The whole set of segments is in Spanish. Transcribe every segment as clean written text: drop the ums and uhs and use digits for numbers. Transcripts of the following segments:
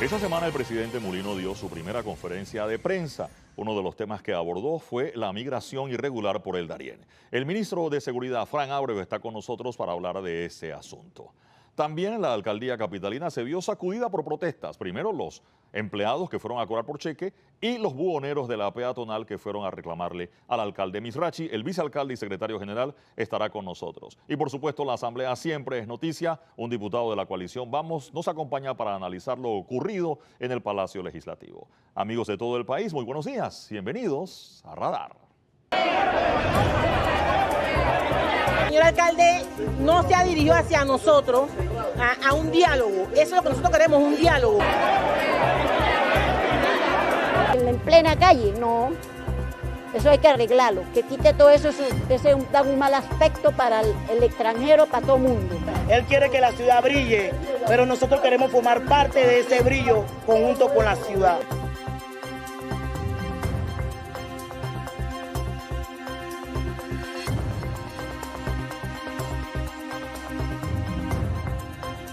Esta semana el presidente Mulino dio su primera conferencia de prensa. Uno de los temas que abordó fue la migración irregular por el Darién. El ministro de Seguridad, Fran Ábrego, está con nosotros para hablar de ese asunto. También la alcaldía capitalina se vio sacudida por protestas. Primero los empleados que fueron a cobrar por cheque y los buhoneros de la peatonal que fueron a reclamarle al alcalde Misrachi. El vicealcalde y secretario general estará con nosotros. Y por supuesto la asamblea siempre es noticia. Un diputado de la coalición nos acompaña para analizar lo ocurrido en el Palacio Legislativo. Amigos de todo el país, muy buenos días. Bienvenidos a Radar. Señor alcalde, no se ha dirigido hacia nosotros a un diálogo. Eso es lo que nosotros queremos, un diálogo. En plena calle, no. Eso hay que arreglarlo. Que quite todo eso, da un mal aspecto para el extranjero, para todo el mundo. Él quiere que la ciudad brille, pero nosotros queremos formar parte de ese brillo conjunto con la ciudad.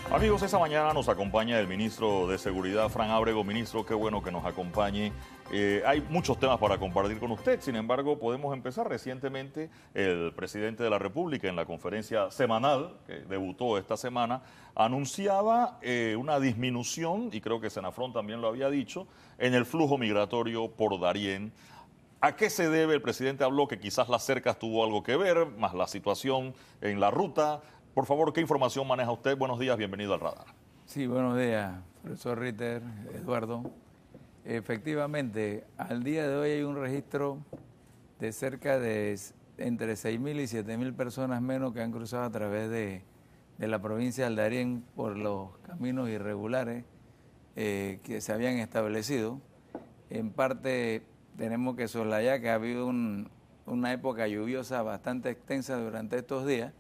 Amigos, esta mañana nos acompaña el ministro de Seguridad, Fran Ábrego. Ministro, qué bueno que nos acompañe. Hay muchos temas para compartir con usted, sin embargo, podemos empezar. Recientemente, el presidente de la República, en la conferencia semanal, que debutó esta semana, anunciaba una disminución, y creo que Senafrón también lo había dicho, en el flujo migratorio por Darién. ¿A qué se debe? El presidente habló que quizás las cercas tuvo algo que ver, más la situación en la ruta. Por favor, ¿qué información maneja usted? Buenos días, bienvenido al Radar. Sí, buenos días, profesor Ritter, Eduardo. Efectivamente, al día de hoy hay un registro de cerca de entre 6.000 y 7.000 personas menos que han cruzado a través de la provincia del Darién por los caminos irregulares que se habían establecido. En parte tenemos que soslayar que ha habido una época lluviosa bastante extensa durante estos días,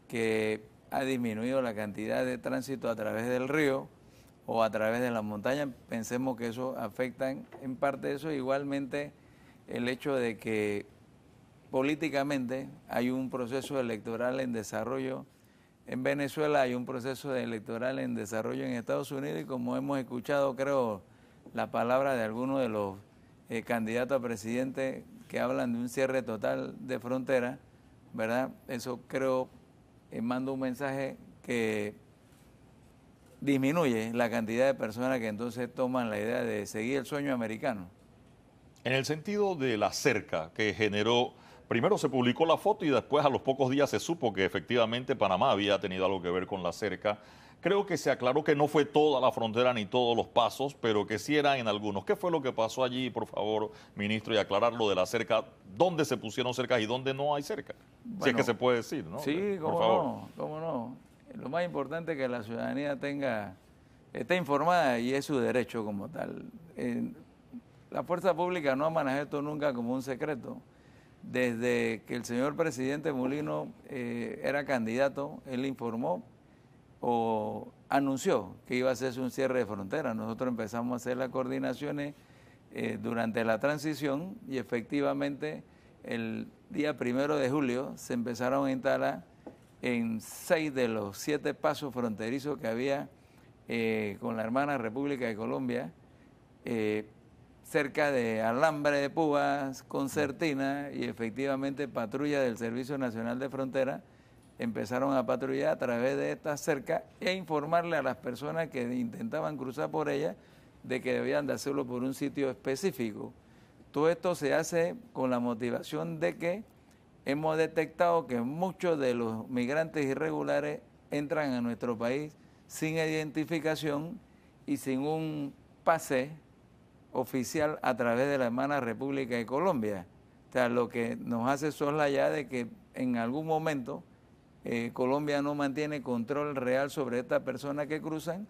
que ha disminuido la cantidad de tránsito a través del río o a través de las montañas. Pensemos que eso afecta en parte eso. Igualmente el hecho de que políticamente hay un proceso electoral en desarrollo en Venezuela, hay un proceso electoral en desarrollo en Estados Unidos, y como hemos escuchado, creo, la palabra de algunos de los candidatos a presidente que hablan de un cierre total de frontera, ¿verdad? Eso creo manda un mensaje que disminuye la cantidad de personas que entonces toman la idea de seguir el sueño americano. En el sentido de la cerca que generó, primero se publicó la foto y después a los pocos días se supo que efectivamente Panamá había tenido algo que ver con la cerca. Creo que se aclaró que no fue toda la frontera ni todos los pasos, pero que sí eran en algunos. ¿Qué fue lo que pasó allí, por favor, ministro, y aclarar lo de la cerca? ¿Dónde se pusieron cercas y dónde no hay cerca? Bueno, si es que se puede decir, ¿no? Sí, por favor. cómo no. Lo más importante es que la ciudadanía esté informada, y es su derecho como tal. La fuerza pública no ha manejado esto nunca como un secreto. Desde que el señor presidente Mulino era candidato, él informó o anunció que iba a hacerse un cierre de frontera. Nosotros empezamos a hacer las coordinaciones durante la transición, y efectivamente el día 1 de julio se empezaron a instalar en 6 de los 7 pasos fronterizos que había con la hermana República de Colombia, cerca de Alambre de Púas, Concertina, y efectivamente patrullas del Servicio Nacional de Frontera empezaron a patrullar a través de esta cerca e informarle a las personas que intentaban cruzar por ella de que debían de hacerlo por un sitio específico. Todo esto se hace con la motivación de que hemos detectado que muchos de los migrantes irregulares entran a nuestro país sin identificación y sin un pase oficial a través de la hermana República de Colombia. O sea, lo que nos hace soslayar de que en algún momento Colombia no mantiene control real sobre estas personas que cruzan,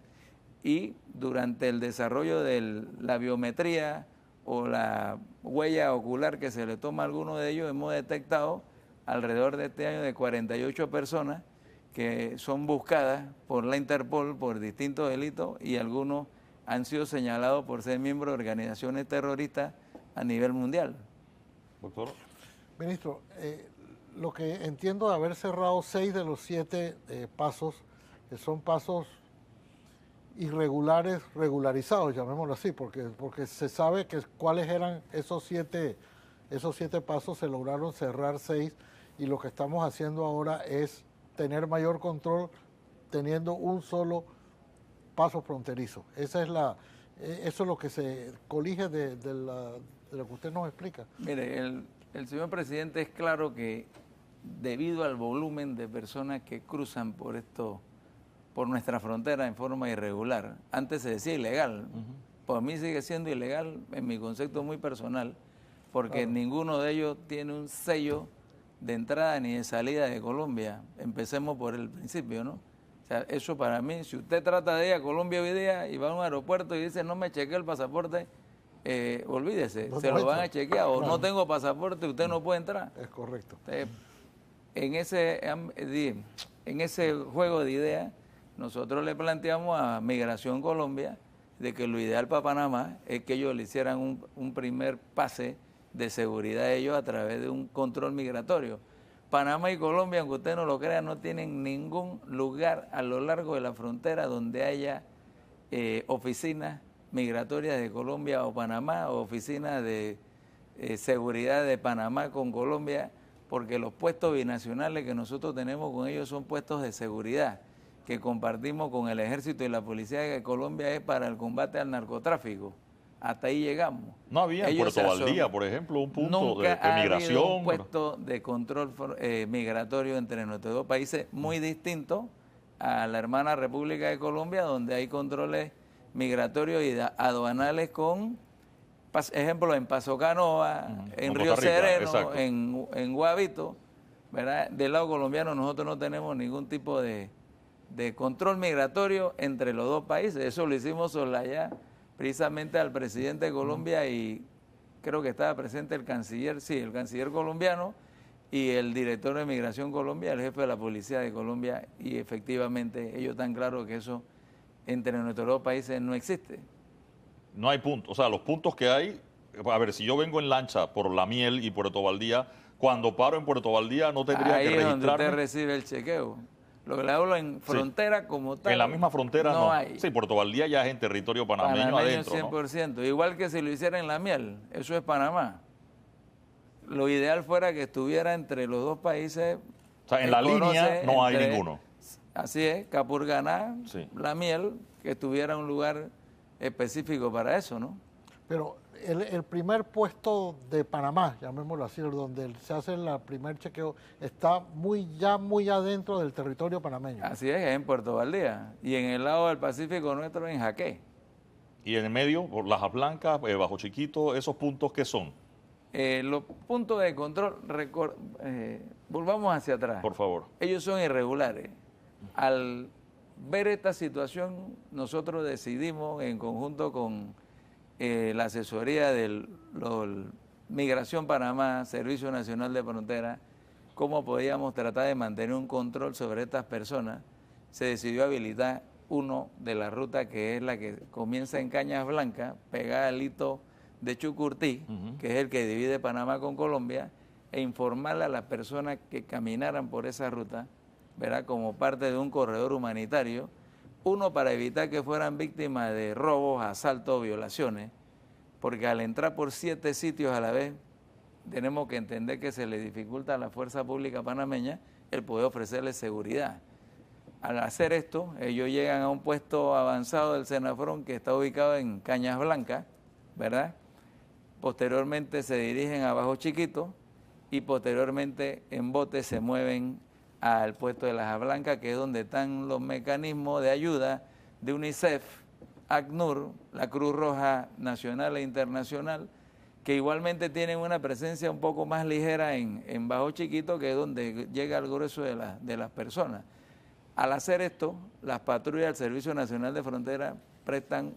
y durante el desarrollo de la biometría o la huella ocular que se le toma a alguno de ellos, hemos detectado alrededor de este año de 48 personas que son buscadas por la Interpol por distintos delitos, y algunos han sido señalados por ser miembros de organizaciones terroristas a nivel mundial. Doctor. Ministro, lo que entiendo de haber cerrado 6 de los 7 pasos, que son pasos irregulares regularizados, llamémoslo así, porque se sabe que cuáles eran esos siete pasos, se lograron cerrar 6 y lo que estamos haciendo ahora es tener mayor control teniendo un solo paso fronterizo. Eso es lo que se colige de lo que usted nos explica. Mire, el señor presidente es claro que debido al volumen de personas que cruzan por nuestra frontera en forma irregular, antes se decía ilegal, por mí sigue siendo ilegal en mi concepto muy personal, porque ninguno de ellos tiene un sello de entrada ni de salida de Colombia. Empecemos por el principio, ¿no? O sea, eso para mí, si usted trata de ir a Colombia hoy día y va a un aeropuerto y dice no me chequeé el pasaporte, olvídese, se lo van a chequear, o no tengo pasaporte, usted no puede entrar. Es correcto. En ese juego de ideas, nosotros le planteamos a Migración Colombia de que lo ideal para Panamá es que ellos le hicieran un primer pase de seguridad a ellos a través de un control migratorio. Panamá y Colombia, aunque usted no lo crea, no tienen ningún lugar a lo largo de la frontera donde haya oficinas migratorias de Colombia o Panamá, o oficinas de seguridad de Panamá con Colombia, porque los puestos binacionales que nosotros tenemos con ellos son puestos de seguridad que compartimos con el ejército y la policía de Colombia, es para el combate al narcotráfico. Hasta ahí llegamos. No había en Puerto Valdía, por ejemplo, un punto de migración. Nunca ha habido un puesto de control migratorio entre nuestros dos países, muy distinto a la hermana República de Colombia, donde hay controles migratorios y aduanales con, ejemplo, en Paso Canoa, en Río Sereno, en Guavito, ¿verdad? Del lado colombiano nosotros no tenemos ningún tipo de control migratorio entre los dos países. Eso lo hicimos soslayar precisamente al presidente de Colombia, y creo que estaba presente el canciller, sí, el canciller colombiano y el director de Migración Colombia, el jefe de la policía de Colombia, y efectivamente ellos están claros que eso entre nuestros dos países no existe. No hay puntos, o sea, los puntos que hay, a ver, si yo vengo en lancha por La Miel y Puerto Valdía, cuando paro en Puerto Valdía no tendría que registrarme. Ahí es donde usted recibe el chequeo. Lo que le hablo en frontera como tal. En la misma frontera no. Hay. Sí, Puerto Valdía ya es en territorio panameño adentro, 100%, ¿no? Igual que si lo hiciera en La Miel, eso es Panamá. Lo ideal fuera que estuviera entre los dos países. O sea, en la línea no hay ninguno. Así es, Capurganá, sí. La Miel, que estuviera un lugar específico para eso, ¿no? Pero el primer puesto de Panamá, llamémoslo así, donde se hace el primer chequeo, está muy adentro del territorio panameño. Así es en Puerto Valdía. Y en el lado del Pacífico nuestro, en Jaqué. Y en el medio, por Lajas Blancas, Bajo Chiquito, ¿esos puntos qué son? Los puntos de control, volvamos hacia atrás. Por favor. Ellos son irregulares. Al ver esta situación, nosotros decidimos, en conjunto con la asesoría de Migración Panamá, Servicio Nacional de Frontera, cómo podíamos tratar de mantener un control sobre estas personas. Se decidió habilitar uno de la ruta, que es la que comienza en Cañas Blancas, pegada al hito de Chucurtí, que es el que divide Panamá con Colombia, e informarle a las personas que caminaran por esa ruta, ¿verdad?, como parte de un corredor humanitario. Uno, para evitar que fueran víctimas de robos, asaltos, violaciones, porque al entrar por 7 sitios a la vez, tenemos que entender que se le dificulta a la fuerza pública panameña el poder ofrecerles seguridad. Al hacer esto, ellos llegan a un puesto avanzado del Senafrón, que está ubicado en Cañas Blancas, ¿verdad? Posteriormente se dirigen a Bajo Chiquito y posteriormente en bote se mueven al puesto de Lajas Blancas, que es donde están los mecanismos de ayuda de UNICEF, ACNUR, la Cruz Roja Nacional e Internacional, que igualmente tienen una presencia un poco más ligera en Bajo Chiquito, que es donde llega el grueso de las personas. Al hacer esto, las patrullas del Servicio Nacional de Frontera prestan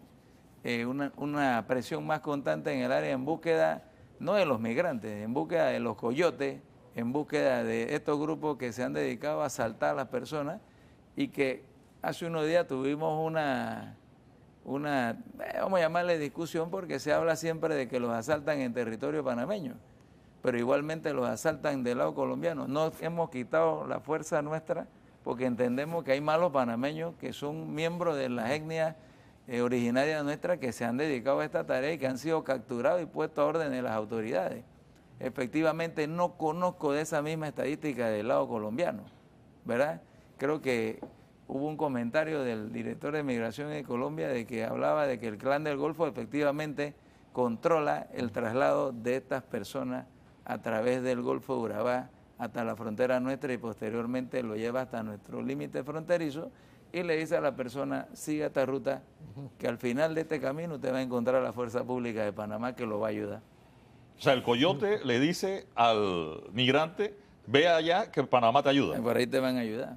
una presión más constante en el área, en búsqueda no de los migrantes, en búsqueda de los coyotes, en búsqueda de estos grupos que se han dedicado a asaltar a las personas, y que hace unos días tuvimos una vamos a llamarle discusión, porque se habla siempre de que los asaltan en territorio panameño, pero igualmente los asaltan del lado colombiano. No hemos quitado la fuerza nuestra, porque entendemos que hay malos panameños que son miembros de las etnias originarias nuestras que se han dedicado a esta tarea y que han sido capturados y puestos a orden de las autoridades. Efectivamente, no conozco de esa misma estadística del lado colombiano, ¿verdad? Creo que hubo un comentario del director de Migración de Colombia de que hablaba de que el Clan del Golfo efectivamente controla el traslado de estas personas a través del Golfo de Urabá hasta la frontera nuestra y posteriormente lo lleva hasta nuestro límite fronterizo y le dice a la persona, siga esta ruta, que al final de este camino usted va a encontrar a la Fuerza Pública de Panamá que lo va a ayudar. O sea, el coyote le dice al migrante, ve allá que Panamá te ayuda. Por ahí te van a ayudar.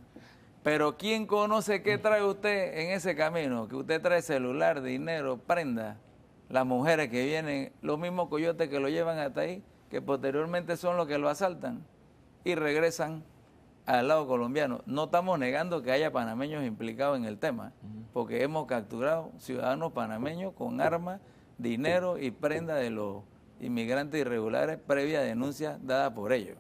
Pero ¿quién conoce qué trae usted en ese camino? Que usted trae celular, dinero, prenda. Las mujeres que vienen, los mismos coyotes que lo llevan hasta ahí, que posteriormente son los que lo asaltan y regresan al lado colombiano. No estamos negando que haya panameños implicados en el tema, porque hemos capturado ciudadanos panameños con armas, dinero y prenda de los inmigrantes irregulares previa denuncia dada por ellos.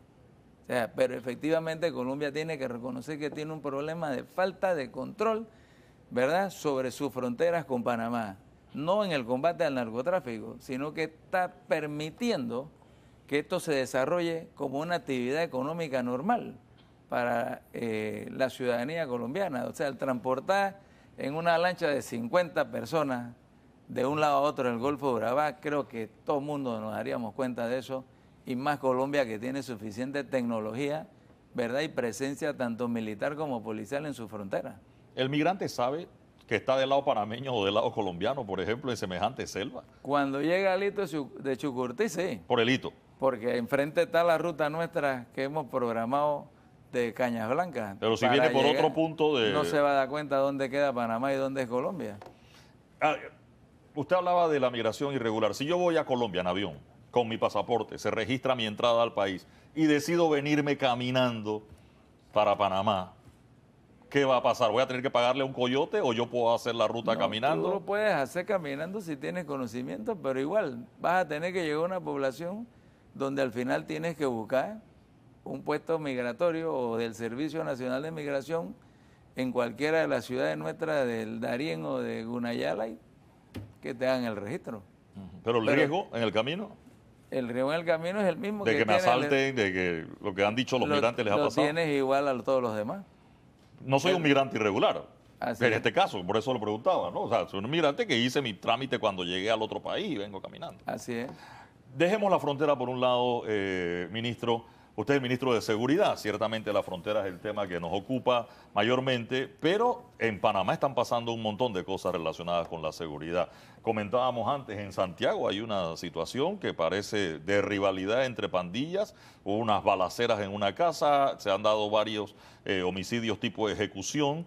O sea, pero efectivamente Colombia tiene que reconocer que tiene un problema de falta de control, ¿verdad?, sobre sus fronteras con Panamá. No en el combate al narcotráfico, sino que está permitiendo que esto se desarrolle como una actividad económica normal para la ciudadanía colombiana. O sea, el transportar en una lancha de 50 personas de un lado a otro del Golfo de Urabá, creo que todo el mundo nos daríamos cuenta de eso, y más Colombia que tiene suficiente tecnología, ¿verdad?, y presencia tanto militar como policial en su frontera. ¿El migrante sabe que está del lado panameño o del lado colombiano, por ejemplo, en semejante selva? Cuando llega al hito de Chucurtí, sí. Por el hito. Porque enfrente está la ruta nuestra que hemos programado de Cañas Blancas. Pero si viene por otro punto de... No se va a dar cuenta dónde queda Panamá y dónde es Colombia. Usted hablaba de la migración irregular. Si yo voy a Colombia en avión con mi pasaporte, se registra mi entrada al país y decido venirme caminando para Panamá, ¿qué va a pasar? ¿Voy a tener que pagarle a un coyote o yo puedo hacer la ruta caminando? Tú lo puedes hacer caminando si tienes conocimiento, pero igual vas a tener que llegar a una población donde al final tienes que buscar un puesto migratorio o del Servicio Nacional de Migración en cualquiera de las ciudades nuestras del Darién o de Gunayala y que te hagan el registro. Pero el riesgo en el camino. El riesgo en el camino es el mismo. De que me asalten, de que lo que han dicho los migrantes les ha pasado. Lo tienes igual a todos los demás. No soy un migrante irregular. Así en es. este caso, por eso lo preguntaba, ¿no? O sea, soy un migrante que hice mi trámite cuando llegué al otro país y vengo caminando. Así es. Dejemos la frontera por un lado, ministro. Usted es el ministro de Seguridad. Ciertamente la frontera es el tema que nos ocupa mayormente, pero en Panamá están pasando un montón de cosas relacionadas con la seguridad. Comentábamos antes, en Santiago hay una situación que parece de rivalidad entre pandillas, hubo unas balaceras en una casa, se han dado varios homicidios tipo de ejecución.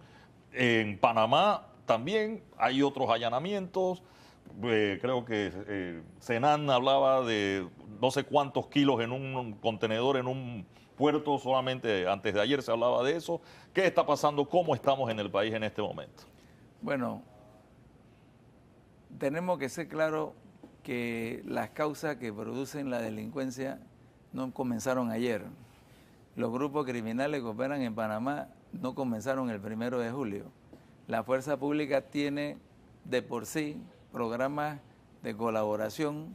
En Panamá también hay otros allanamientos. Creo que Senan hablaba de no sé cuántos kilos en un contenedor en un puerto, solamente antes de ayer se hablaba de eso. ¿Qué está pasando? ¿Cómo estamos en el país en este momento? Bueno, tenemos que ser claros que las causas que producen la delincuencia no comenzaron ayer. Los grupos criminales que operan en Panamá no comenzaron el 1 de julio. La fuerza pública tiene de por sí programas de colaboración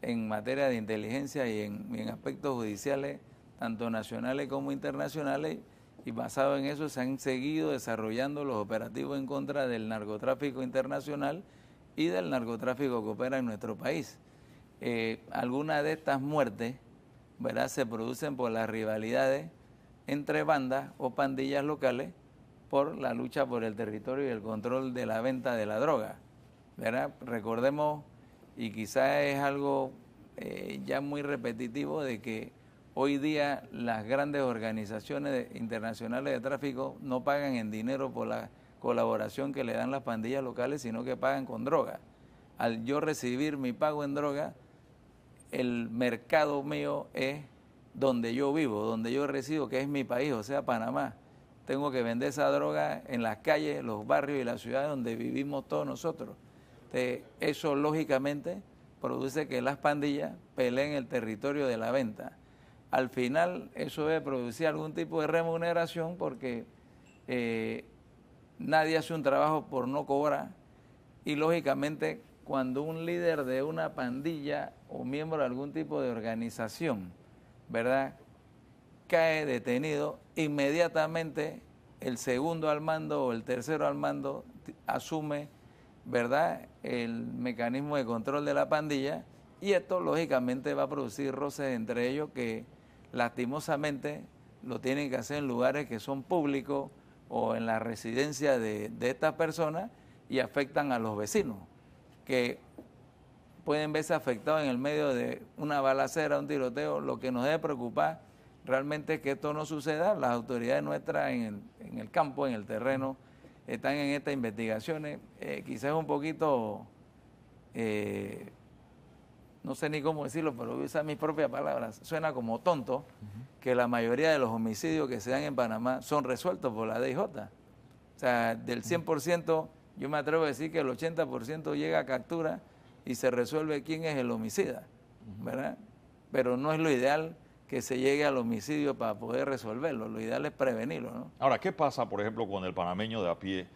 en materia de inteligencia y en aspectos judiciales, tanto nacionales como internacionales, y basado en eso se han seguido desarrollando los operativos en contra del narcotráfico internacional y del narcotráfico que opera en nuestro país. Algunas de estas muertes, ¿verdad?, se producen por las rivalidades entre bandas o pandillas locales por la lucha por el territorio y el control de la venta de la droga, ¿verdad? Recordemos, y quizás es algo ya muy repetitivo, de que hoy día las grandes organizaciones internacionales de tráfico no pagan en dinero por la colaboración que le dan las pandillas locales, sino que pagan con droga. Al yo recibir mi pago en droga, el mercado mío es donde yo vivo, donde yo resido, que es mi país, o sea, Panamá. Tengo que vender esa droga en las calles, los barrios y las ciudades donde vivimos todos nosotros. Eso lógicamente produce que las pandillas peleen el territorio de la venta. Al final eso debe producir algún tipo de remuneración porque nadie hace un trabajo por no cobrar y lógicamente cuando un líder de una pandilla o miembro de algún tipo de organización, ¿verdad?, cae detenido, inmediatamente el segundo al mando o el tercero al mando asume, ¿verdad?, el mecanismo de control de la pandilla, y esto lógicamente va a producir roces entre ellos que lastimosamente lo tienen que hacer en lugares que son públicos o en la residencia de estas personas y afectan a los vecinos, que pueden verse afectados en el medio de una balacera, un tiroteo. Lo que nos debe preocupar realmente es que esto no suceda. Las autoridades nuestras en el campo, en el terreno, están en estas investigaciones. Quizás un poquito, no sé ni cómo decirlo, pero voy a usar mis propias palabras, suena como tonto que la mayoría de los homicidios que se dan en Panamá son resueltos por la DIJ. O sea, del 100%, yo me atrevo a decir que el 80% llega a captura y se resuelve quién es el homicida, ¿verdad? Pero no es lo ideal que se llegue al homicidio para poder resolverlo. Lo ideal es prevenirlo, ¿no? Ahora, ¿qué pasa, por ejemplo, con el panameño de a pie?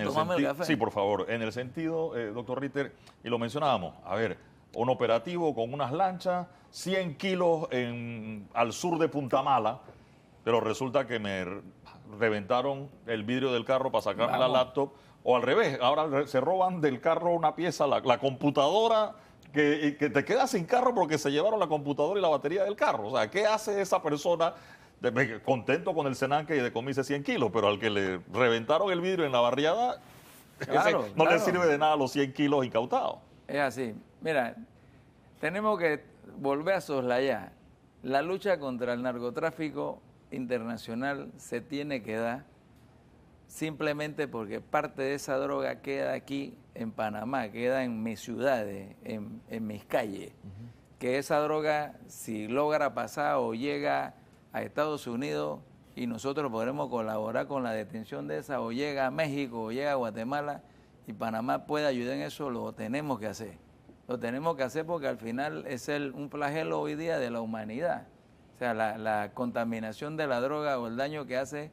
Tomame el café. Sí, por favor. En el sentido, doctor Ritter, y lo mencionábamos, a ver, un operativo con unas lanchas, 100 kilos al sur de Punta Mala, pero resulta que me reventaron el vidrio del carro para sacarme la laptop, o al revés, ahora se roban del carro una pieza, la computadora, que te quedas sin carro porque se llevaron la computadora y la batería del carro. O sea, ¿qué hace esa persona? Contento con el Senan que decomise 100 kilos, pero al que le reventaron el vidrio en la barriada, no le sirve de nada los 100 kilos incautados. Es así. Mira, tenemos que volver a soslayar. La lucha contra el narcotráfico internacional se tiene que dar simplemente porque parte de esa droga queda aquí en Panamá, queda en mis ciudades, en mis calles. Que esa droga, si logra pasar o llega a Estados Unidos y nosotros podremos colaborar con la detención de esa, o llega a México o llega a Guatemala y Panamá puede ayudar en eso, lo tenemos que hacer. Lo tenemos que hacer porque al final es un flagelo hoy día de la humanidad. O sea, la contaminación de la droga o el daño que hace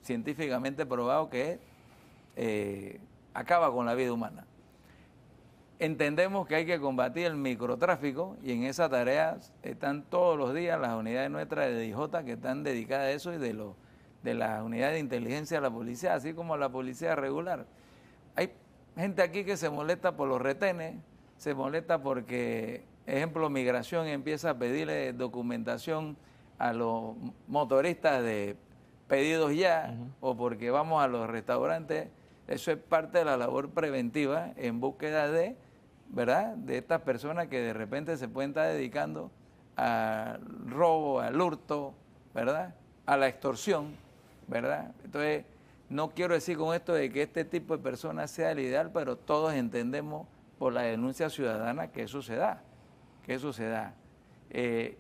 científicamente probado que acaba con la vida humana. Entendemos que hay que combatir el microtráfico y en esa tarea están todos los días las unidades nuestras de DIJ que están dedicadas a eso y de las unidades de inteligencia de la policía, así como la policía regular. Hay gente aquí que se molesta por los retenes, se molesta porque, ejemplo, Migración empieza a pedirle documentación a los motoristas de pedidos ya, o porque vamos a los restaurantes. Eso es parte de la labor preventiva en búsqueda de, ¿verdad?, de estas personas que de repente se pueden estar dedicando al robo, al hurto, ¿verdad?, a la extorsión, ¿verdad? Entonces, no quiero decir con esto de que este tipo de personas sea el ideal, pero todos entendemos por la denuncia ciudadana que eso se da,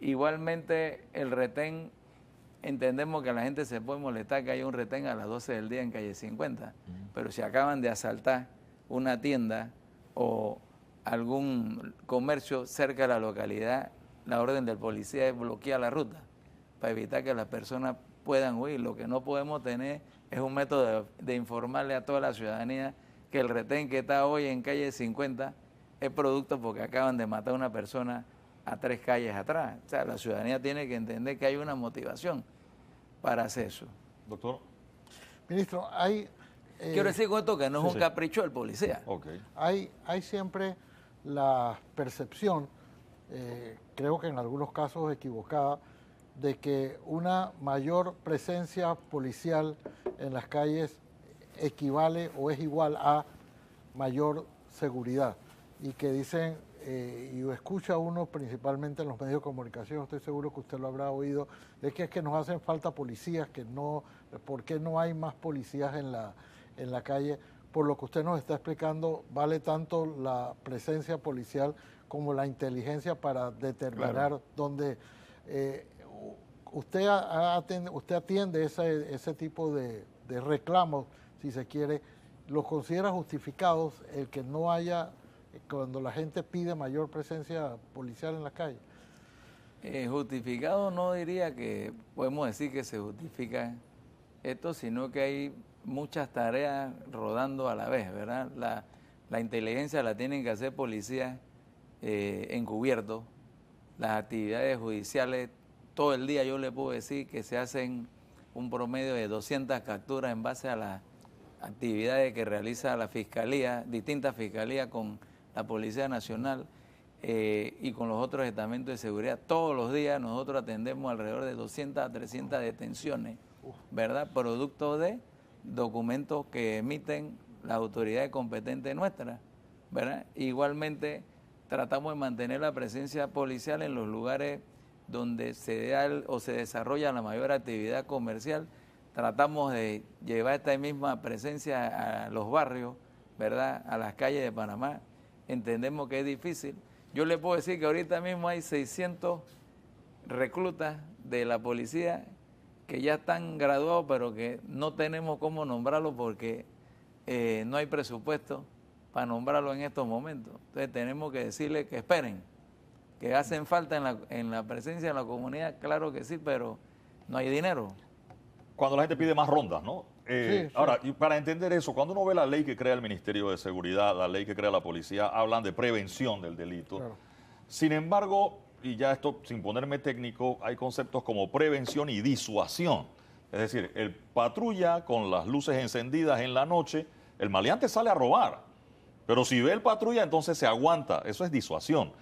igualmente el retén, entendemos que la gente se puede molestar que haya un retén a las 12 del día en calle 50, pero si acaban de asaltar una tienda o algún comercio cerca de la localidad, la orden del policía es bloquear la ruta para evitar que las personas puedan huir. Lo que no podemos tener es un método de informarle a toda la ciudadanía que el retén que está hoy en calle 50 es producto porque acaban de matar a una persona a 3 calles atrás. O sea, la ciudadanía tiene que entender que hay una motivación para hacer eso. Doctor. Ministro, hay... Quiero decir con esto que no es un capricho del policía. Okay. Hay siempre la percepción, creo que en algunos casos equivocada, de que una mayor presencia policial en las calles equivale o es igual a mayor seguridad. Y que dicen, y escucha uno principalmente en los medios de comunicación, estoy seguro que usted lo habrá oído, es que nos hacen falta policías, que no, ¿por qué no hay más policías en la calle? Por lo que usted nos está explicando, vale tanto la presencia policial como la inteligencia para determinar dónde... usted atiende ese tipo de reclamos, si se quiere, ¿los considera justificados el que no haya, cuando la gente pide mayor presencia policial en la calle? Justificado no diría que podemos decir que se justifica esto, sino que hay muchas tareas rodando a la vez, ¿verdad? La inteligencia la tienen que hacer policías encubiertos, las actividades judiciales, todo el día yo le puedo decir que se hacen un promedio de 200 capturas en base a las actividades que realiza la Fiscalía, distintas fiscalías con la Policía Nacional y con los otros estamentos de seguridad. Todos los días nosotros atendemos alrededor de 200 a 300 detenciones, ¿verdad? Producto de documentos que emiten las autoridades competentes nuestras, ¿verdad? Igualmente tratamos de mantener la presencia policial en los lugares donde se da o se desarrolla la mayor actividad comercial. Tratamos de llevar esta misma presencia a los barrios, ¿verdad? A las calles de Panamá. Entendemos que es difícil. Yo le puedo decir que ahorita mismo hay 600 reclutas de la policía que ya están graduados, pero que no tenemos cómo nombrarlos porque no hay presupuesto para nombrarlos en estos momentos. Entonces tenemos que decirles que esperen, que hacen falta en la presencia de la comunidad, claro que sí, pero no hay dinero. Cuando la gente pide más rondas, ¿no? Sí. Ahora, y para entender eso, cuando uno ve la ley que crea el Ministerio de Seguridad, la ley que crea la policía, hablan de prevención del delito. Claro. Sin embargo, y ya esto sin ponerme técnico, hay conceptos como prevención y disuasión. Es decir, el patrulla con las luces encendidas en la noche, el maleante sale a robar. Pero si ve el patrulla, entonces se aguanta. Eso es disuasión.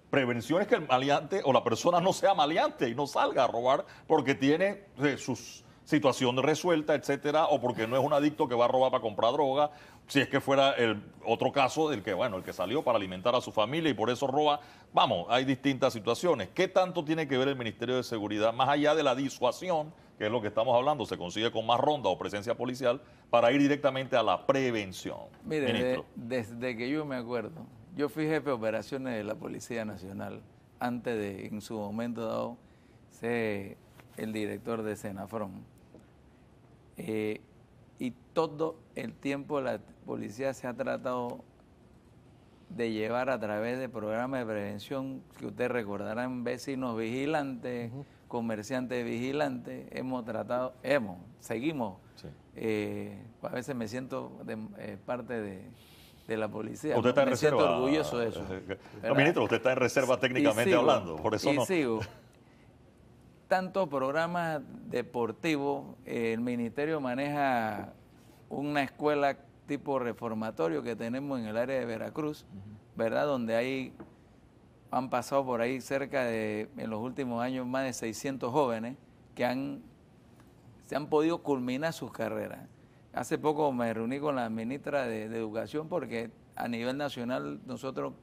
Prevención es que el maleante o la persona no sea maleante y no salga a robar porque tiene sus situación resuelta, etcétera, o porque no es un adicto que va a robar para comprar droga, si es que fuera el otro caso del que, bueno, el que salió para alimentar a su familia y por eso roba. Vamos, hay distintas situaciones. ¿Qué tanto tiene que ver el Ministerio de Seguridad, más allá de la disuasión, que es lo que estamos hablando, se consigue con más ronda o presencia policial, para ir directamente a la prevención? Mire, desde que yo me acuerdo, yo fui jefe de operaciones de la Policía Nacional, antes de, en su momento dado, ser el director de Senafrón. Y todo el tiempo la policía se ha tratado de llevar a través de programas de prevención que ustedes recordarán, vecinos vigilantes, comerciantes vigilantes, seguimos. Sí. A veces me siento parte de la policía. Usted está en reserva. Me siento orgulloso de eso. No, ministro, usted está en reserva técnicamente hablando, por eso no. Sigo. Tantos programas deportivos, el ministerio maneja una escuela tipo reformatorio que tenemos en el área de Veracruz, ¿verdad? Donde han pasado por ahí cerca de, en los últimos años, más de 600 jóvenes que se han podido culminar sus carreras. Hace poco me reuní con la ministra de Educación porque a nivel nacional nosotros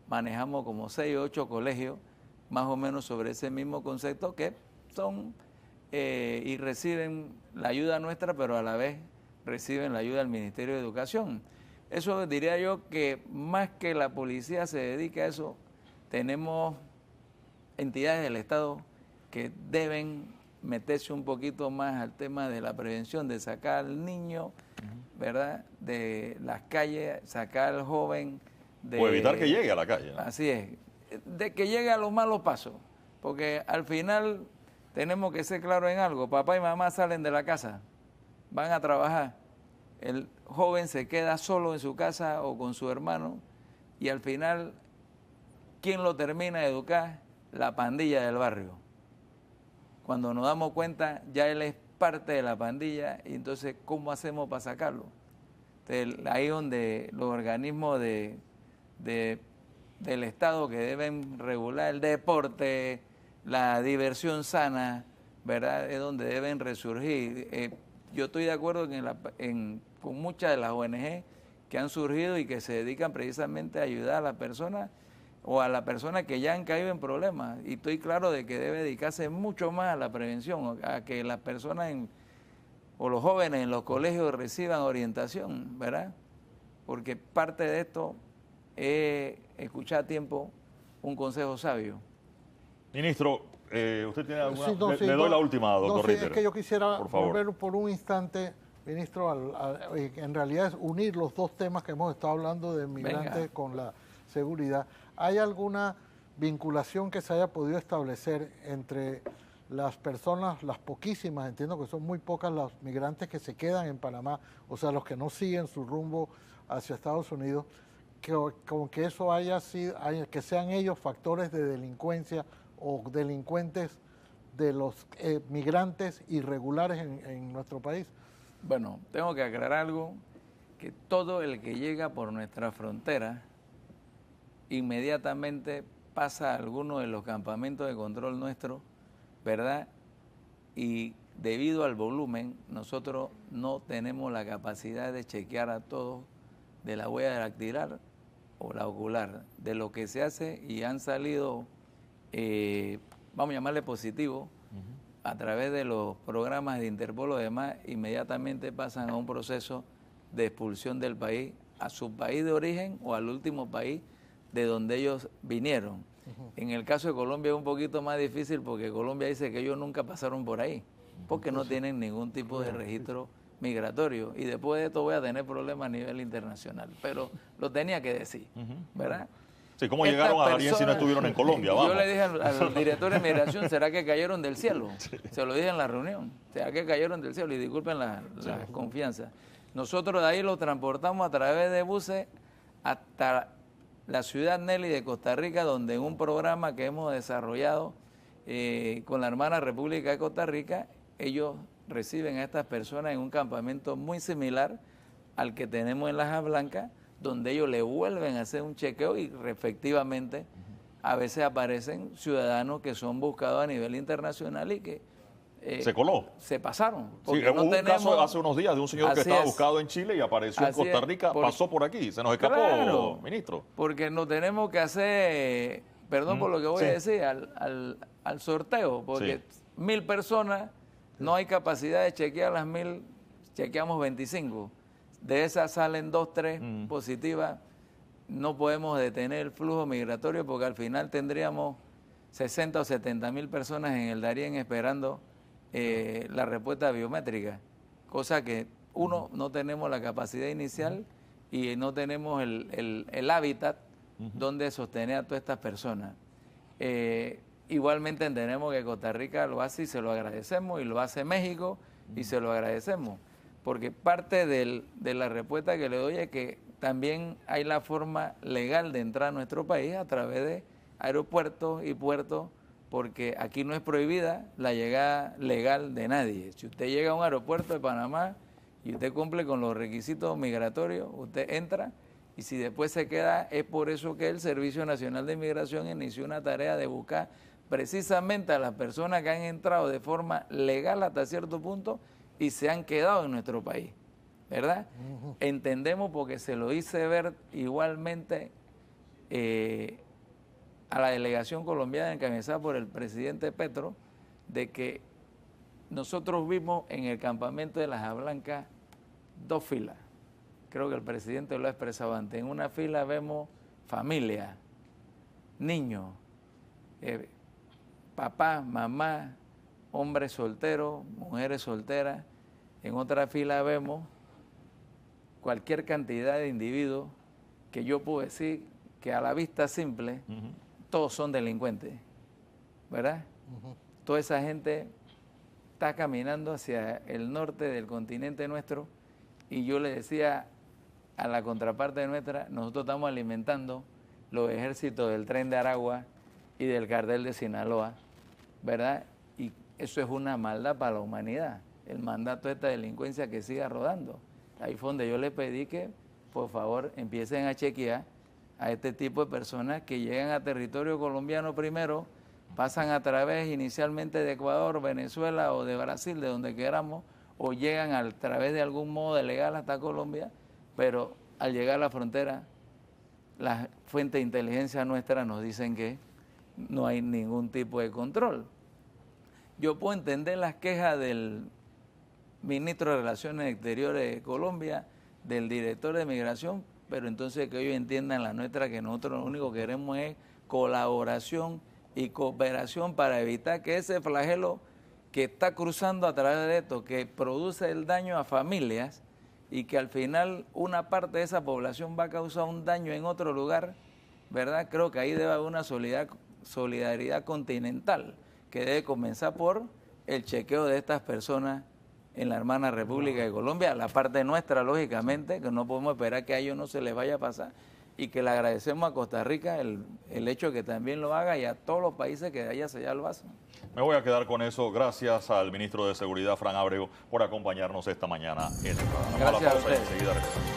manejamos como 6 o 8 colegios, más o menos sobre ese mismo concepto, que son y reciben la ayuda nuestra, pero a la vez reciben la ayuda del Ministerio de Educación. Eso diría yo que más que la policía se dedique a eso, tenemos entidades del Estado que deben meterse un poquito más al tema de la prevención, de sacar al niño, ¿verdad?, de las calles, sacar al joven o evitar que llegue a la calle, ¿no? Así es, de que llegue a los malos pasos, porque al final tenemos que ser claros en algo. Papá y mamá salen de la casa, van a trabajar, el joven se queda solo en su casa o con su hermano y al final, ¿quién lo termina de educar? La pandilla del barrio. Cuando nos damos cuenta, ya él es parte de la pandilla y entonces, ¿cómo hacemos para sacarlo? Entonces, ahí es donde los organismos del Estado que deben regular el deporte, la diversión sana, ¿verdad?, es donde deben resurgir. Yo estoy de acuerdo con muchas de las ONG que han surgido y que se dedican precisamente a ayudar a las personas o a las personas que ya han caído en problemas. Y estoy claro de que debe dedicarse mucho más a la prevención, a que las personas o los jóvenes en los colegios reciban orientación, ¿verdad? Porque parte de esto es escuchar a tiempo un consejo sabio. Ministro, ¿usted tiene alguna? Le doy la última, doctor Ritter. Es que yo quisiera volver por un instante, ministro, en realidad es unir los dos temas que hemos estado hablando de migrantes con la seguridad. ¿Hay alguna vinculación que se haya podido establecer entre las personas, las poquísimas, entiendo que son muy pocas los migrantes que se quedan en Panamá, o sea, los que no siguen su rumbo hacia Estados Unidos, con que eso haya sido, que sean ellos factores de delincuencia o delincuentes de los migrantes irregulares en nuestro país. Bueno, tengo que aclarar algo, que todo el que llega por nuestra frontera inmediatamente pasa a alguno de los campamentos de control nuestro, ¿verdad? Y debido al volumen, nosotros no tenemos la capacidad de chequear a todos de la huella dactilar o la ocular. De lo que se hace y han salido, vamos a llamarle positivo, a través de los programas de Interpol o demás, inmediatamente pasan a un proceso de expulsión del país, a su país de origen o al último país de donde ellos vinieron. En el caso de Colombia es un poquito más difícil porque Colombia dice que ellos nunca pasaron por ahí, porque no tienen ningún tipo de registro migratorio. Y después de esto voy a tener problemas a nivel internacional, pero lo tenía que decir, ¿verdad? Sí, ¿cómo llegaron a Darién si no estuvieron en Colombia? Vamos. Yo le dije al director de migración, ¿será que cayeron del cielo? Sí. Se lo dije en la reunión, ¿será que cayeron del cielo? Y disculpen la confianza. Nosotros de ahí lo transportamos a través de buses hasta la ciudad Nelly de Costa Rica, donde en un programa que hemos desarrollado con la hermana República de Costa Rica, ellos reciben a estas personas en un campamento muy similar al que tenemos en Lajas Blancas, donde ellos le vuelven a hacer un chequeo y efectivamente a veces aparecen ciudadanos que son buscados a nivel internacional y que se coló. Se pasaron. Sí, hubo un caso hace unos días de un señor que estaba buscado en Chile y apareció en Costa Rica, pasó por aquí, se nos escapó, claro, ministro. Porque no tenemos que hacer, perdón por lo que voy a decir, al sorteo, porque 1000 personas, no hay capacidad de chequear las 1000, chequeamos 25. De esas salen 2, 3 positivas. No podemos detener el flujo migratorio porque al final tendríamos 60 o 70 mil personas en el Darién esperando la respuesta biométrica, cosa que no tenemos la capacidad inicial y no tenemos el hábitat donde sostener a todas estas personas. Igualmente entendemos que Costa Rica lo hace y se lo agradecemos, y lo hace México y se lo agradecemos, porque parte de la respuesta que le doy es que también hay la forma legal de entrar a nuestro país a través de aeropuertos y puertos, porque aquí no es prohibida la llegada legal de nadie. Si usted llega a un aeropuerto de Panamá y usted cumple con los requisitos migratorios, usted entra, y si después se queda, es por eso que el Servicio Nacional de Inmigración inició una tarea de buscar precisamente a las personas que han entrado de forma legal hasta cierto punto y se han quedado en nuestro país, ¿verdad? Entendemos, porque se lo hice ver igualmente a la delegación colombiana encabezada por el presidente Petro, de que nosotros vimos en el campamento de Lajas Blancas 2 filas. Creo que el presidente lo ha expresado antes. En una fila vemos familia, niños, papá, mamá, hombres solteros, mujeres solteras. En otra fila vemos cualquier cantidad de individuos que yo puedo decir que a la vista simple todos son delincuentes, ¿verdad? Toda esa gente está caminando hacia el norte del continente nuestro, y yo le decía a la contraparte nuestra, nosotros estamos alimentando los ejércitos del Tren de Aragua y del Cartel de Sinaloa, ¿verdad? Y eso es una maldad para la humanidad, el mandato de esta delincuencia que siga rodando. Ahí fue donde yo le pedí que, por favor, empiecen a chequear a este tipo de personas que llegan a territorio colombiano primero, pasan a través inicialmente de Ecuador, Venezuela o de Brasil, de donde queramos, o llegan a través de algún modo de legal hasta Colombia, pero al llegar a la frontera, las fuentes de inteligencia nuestras nos dicen que no hay ningún tipo de control. Yo puedo entender las quejas del ministro de Relaciones Exteriores de Colombia, del director de Migración, pero entonces que ellos entiendan la nuestra, que nosotros lo único que queremos es colaboración y cooperación para evitar que ese flagelo que está cruzando a través de esto, que produce el daño a familias y que al final una parte de esa población va a causar un daño en otro lugar, ¿verdad? Creo que ahí debe haber una solidaridad continental, que debe comenzar por el chequeo de estas personas en la hermana República de Colombia, la parte nuestra, lógicamente, que no podemos esperar que a ellos no se les vaya a pasar, y que le agradecemos a Costa Rica el hecho de que también lo haga y a todos los países que de allá hacia allá lo hacen. Me voy a quedar con eso. Gracias al ministro de Seguridad, Fran Ábrego, por acompañarnos esta mañana en el programa. Gracias la pausa a ustedes. y enseguida regresamos.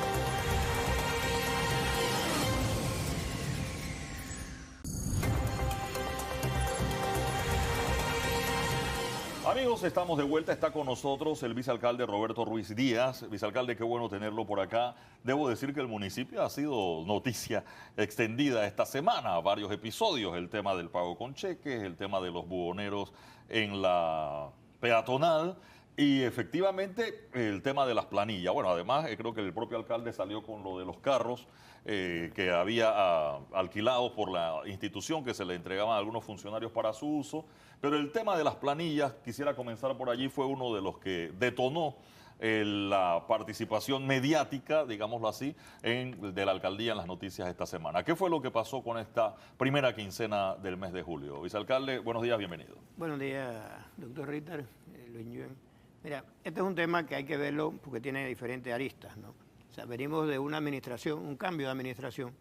Amigos, estamos de vuelta. Está con nosotros el vicealcalde Roberto Ruiz Díaz. Vicealcalde, qué bueno tenerlo por acá. Debo decir que el municipio ha sido noticia extendida esta semana, varios episodios, el tema del pago con cheques, el tema de los buhoneros en la peatonal y efectivamente el tema de las planillas. Bueno, además creo que el propio alcalde salió con lo de los carros que había alquilados por la institución, que se le entregaban a algunos funcionarios para su uso. Pero el tema de las planillas, quisiera comenzar por allí, fue uno de los que detonó la participación mediática, digámoslo así, de la alcaldía en las noticias esta semana. ¿Qué fue lo que pasó con esta primera quincena del mes de julio? Vicealcalde, buenos días, bienvenido. Buenos días, doctor Ritter, Luis Nguyen. Mira, este es un tema que hay que verlo porque tiene diferentes aristas, ¿no? O sea, venimos de una administración, un cambio de administración,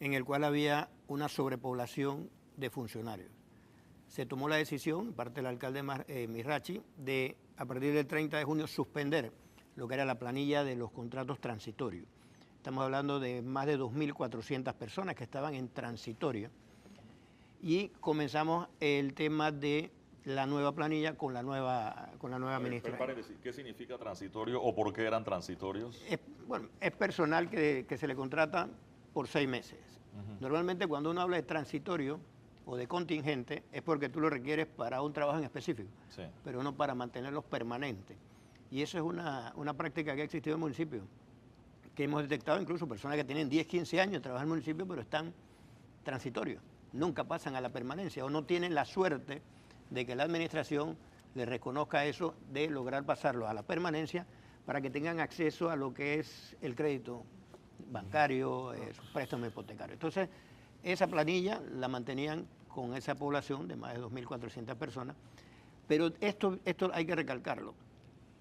en el cual había una sobrepoblación de funcionarios. Se tomó la decisión, parte del alcalde Mirachi, de a partir del 30 de junio suspender lo que era la planilla de los contratos transitorios. Estamos hablando de más de 2.400 personas que estaban en transitorio. Y comenzamos el tema de la nueva planilla con la nueva ministra. ¿Qué significa transitorio o por qué eran transitorios? Es personal que se le contrata por 6 meses. Normalmente cuando uno habla de transitorio o de contingente es porque tú lo requieres para un trabajo en específico, sí, pero no para mantenerlos permanentes. Y eso es una práctica que ha existido en el municipio, que hemos detectado incluso personas que tienen 10, 15 años trabajando en el municipio, pero están transitorios, nunca pasan a la permanencia o no tienen la suerte de que la administración les reconozca eso de lograr pasarlo a la permanencia para que tengan acceso a lo que es el crédito bancario, sus préstamos hipotecarios. Entonces, esa planilla la mantenían con esa población de más de 2.400 personas, pero esto hay que recalcarlo.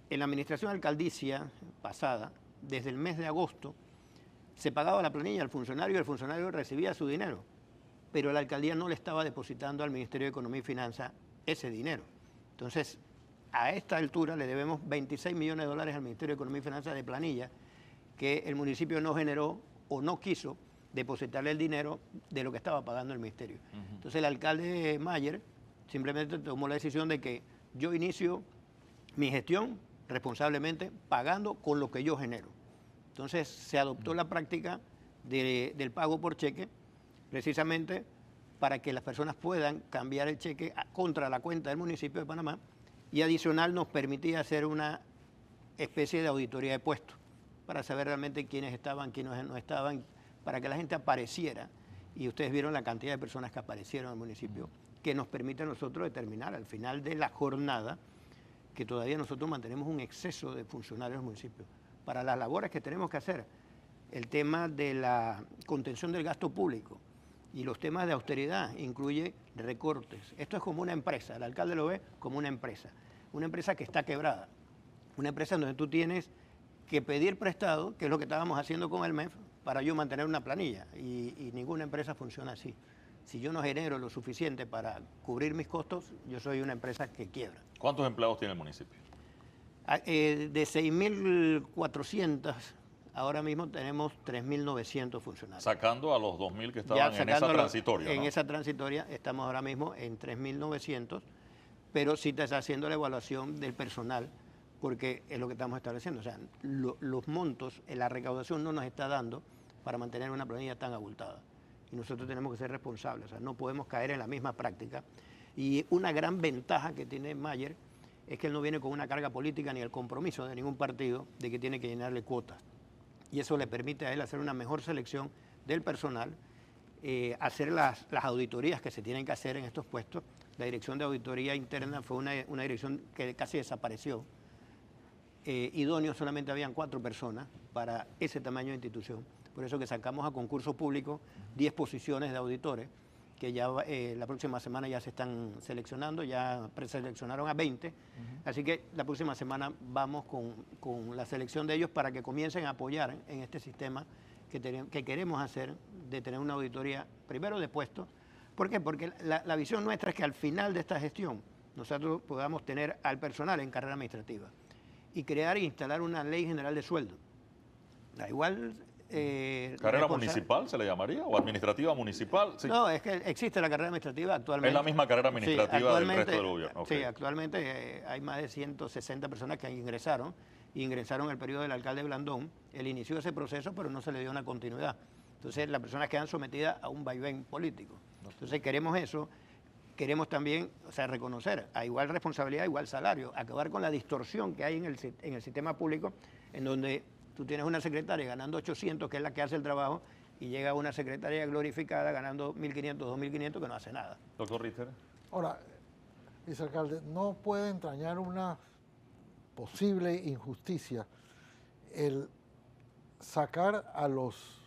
En la administración alcaldicia pasada, desde el mes de agosto, se pagaba la planilla al funcionario y el funcionario recibía su dinero, pero la alcaldía no le estaba depositando al Ministerio de Economía y Finanzas ese dinero. Entonces, a esta altura le debemos 26 millones de dólares al Ministerio de Economía y Finanzas de planilla que el municipio no generó o no quiso depositarle el dinero de lo que estaba pagando el ministerio. Entonces el alcalde Mayer simplemente tomó la decisión de que yo inicio mi gestión responsablemente pagando con lo que yo genero. Entonces se adoptó la práctica del pago por cheque precisamente para que las personas puedan cambiar el cheque contra la cuenta del municipio de Panamá y adicional nos permitía hacer una especie de auditoría de puestos para saber realmente quiénes estaban, quiénes no estaban, para que la gente apareciera. Y ustedes vieron la cantidad de personas que aparecieron en el municipio, que nos permite a nosotros determinar al final de la jornada que todavía nosotros mantenemos un exceso de funcionarios en el municipio. Para las labores que tenemos que hacer, el tema de la contención del gasto público y los temas de austeridad incluye recortes. Esto es como una empresa, el alcalde lo ve como una empresa que está quebrada, una empresa donde tú tienes que pedir prestado, que es lo que estábamos haciendo con el MEF, para yo mantener una planilla, y ninguna empresa funciona así. Si yo no genero lo suficiente para cubrir mis costos, yo soy una empresa que quiebra. ¿Cuántos empleados tiene el municipio? De 6.400, ahora mismo tenemos 3.900 funcionarios. Sacando a los 2.000 que estaban en esa transitoria, En ¿no? esa transitoria estamos ahora mismo en 3.900, pero sí te está haciendo la evaluación del personal, porque es lo que estamos estableciendo. O sea, los montos, la recaudación no nos está dando para mantener una planilla tan abultada. Y nosotros tenemos que ser responsables, o sea, no podemos caer en la misma práctica. Y una gran ventaja que tiene Mayer es que él no viene con una carga política ni el compromiso de ningún partido de que tiene que llenarle cuotas. Y eso le permite a él hacer una mejor selección del personal, hacer las auditorías que se tienen que hacer en estos puestos. La dirección de auditoría interna fue una dirección que casi desapareció. Idóneos solamente habían 4 personas para ese tamaño de institución. Por eso que sacamos a concurso público 10 posiciones de auditores que ya la próxima semana ya se están seleccionando, ya preseleccionaron a 20, así que la próxima semana vamos con la selección de ellos para que comiencen a apoyar en este sistema que queremos hacer de tener una auditoría primero de puestos. ¿Por qué? Porque la visión nuestra es que al final de esta gestión nosotros podamos tener al personal en carrera administrativa y crear e instalar una ley general de sueldo. Da igual... ¿Carrera municipal se le llamaría? ¿O administrativa municipal? Sí. No, es que existe la carrera administrativa actualmente. Es la misma carrera administrativa del resto del gobierno. Okay. Sí, actualmente hay más de 160 personas que ingresaron el periodo del alcalde Blandón. Él inició ese proceso, pero no se le dio una continuidad. Entonces, las personas quedan sometidas a un vaivén político. Entonces, queremos eso. Queremos también, o sea, reconocer a igual responsabilidad, igual salario, acabar con la distorsión que hay en el sistema público, en donde tú tienes una secretaria ganando 800, que es la que hace el trabajo, y llega una secretaria glorificada ganando 1.500, 2.500, que no hace nada. Doctor Richter. Ahora, vicealcalde, no puede entrañar una posible injusticia el sacar a los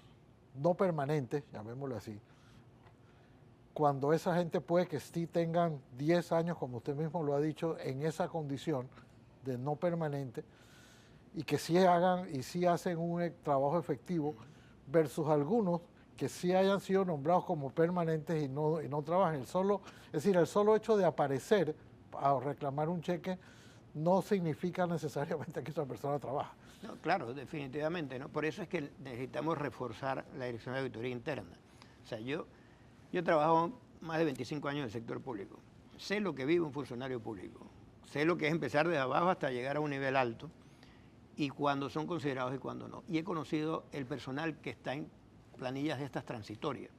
no permanentes, llamémoslo así, cuando esa gente puede que sí tengan 10 años, como usted mismo lo ha dicho, en esa condición de no permanente, y que sí hagan y sí hacen un trabajo efectivo, versus algunos que sí hayan sido nombrados como permanentes y no trabajan. Es decir, el solo hecho de aparecer a reclamar un cheque no significa necesariamente que esa persona trabaja. No, claro, definitivamente, ¿no? Por eso es que necesitamos reforzar la Dirección de Auditoría Interna. O sea, yo trabajo más de 25 años en el sector público. Sé lo que vive un funcionario público. Sé lo que es empezar desde abajo hasta llegar a un nivel alto, y cuándo son considerados y cuándo no. Y he conocido el personal que está en planillas de estas transitorias,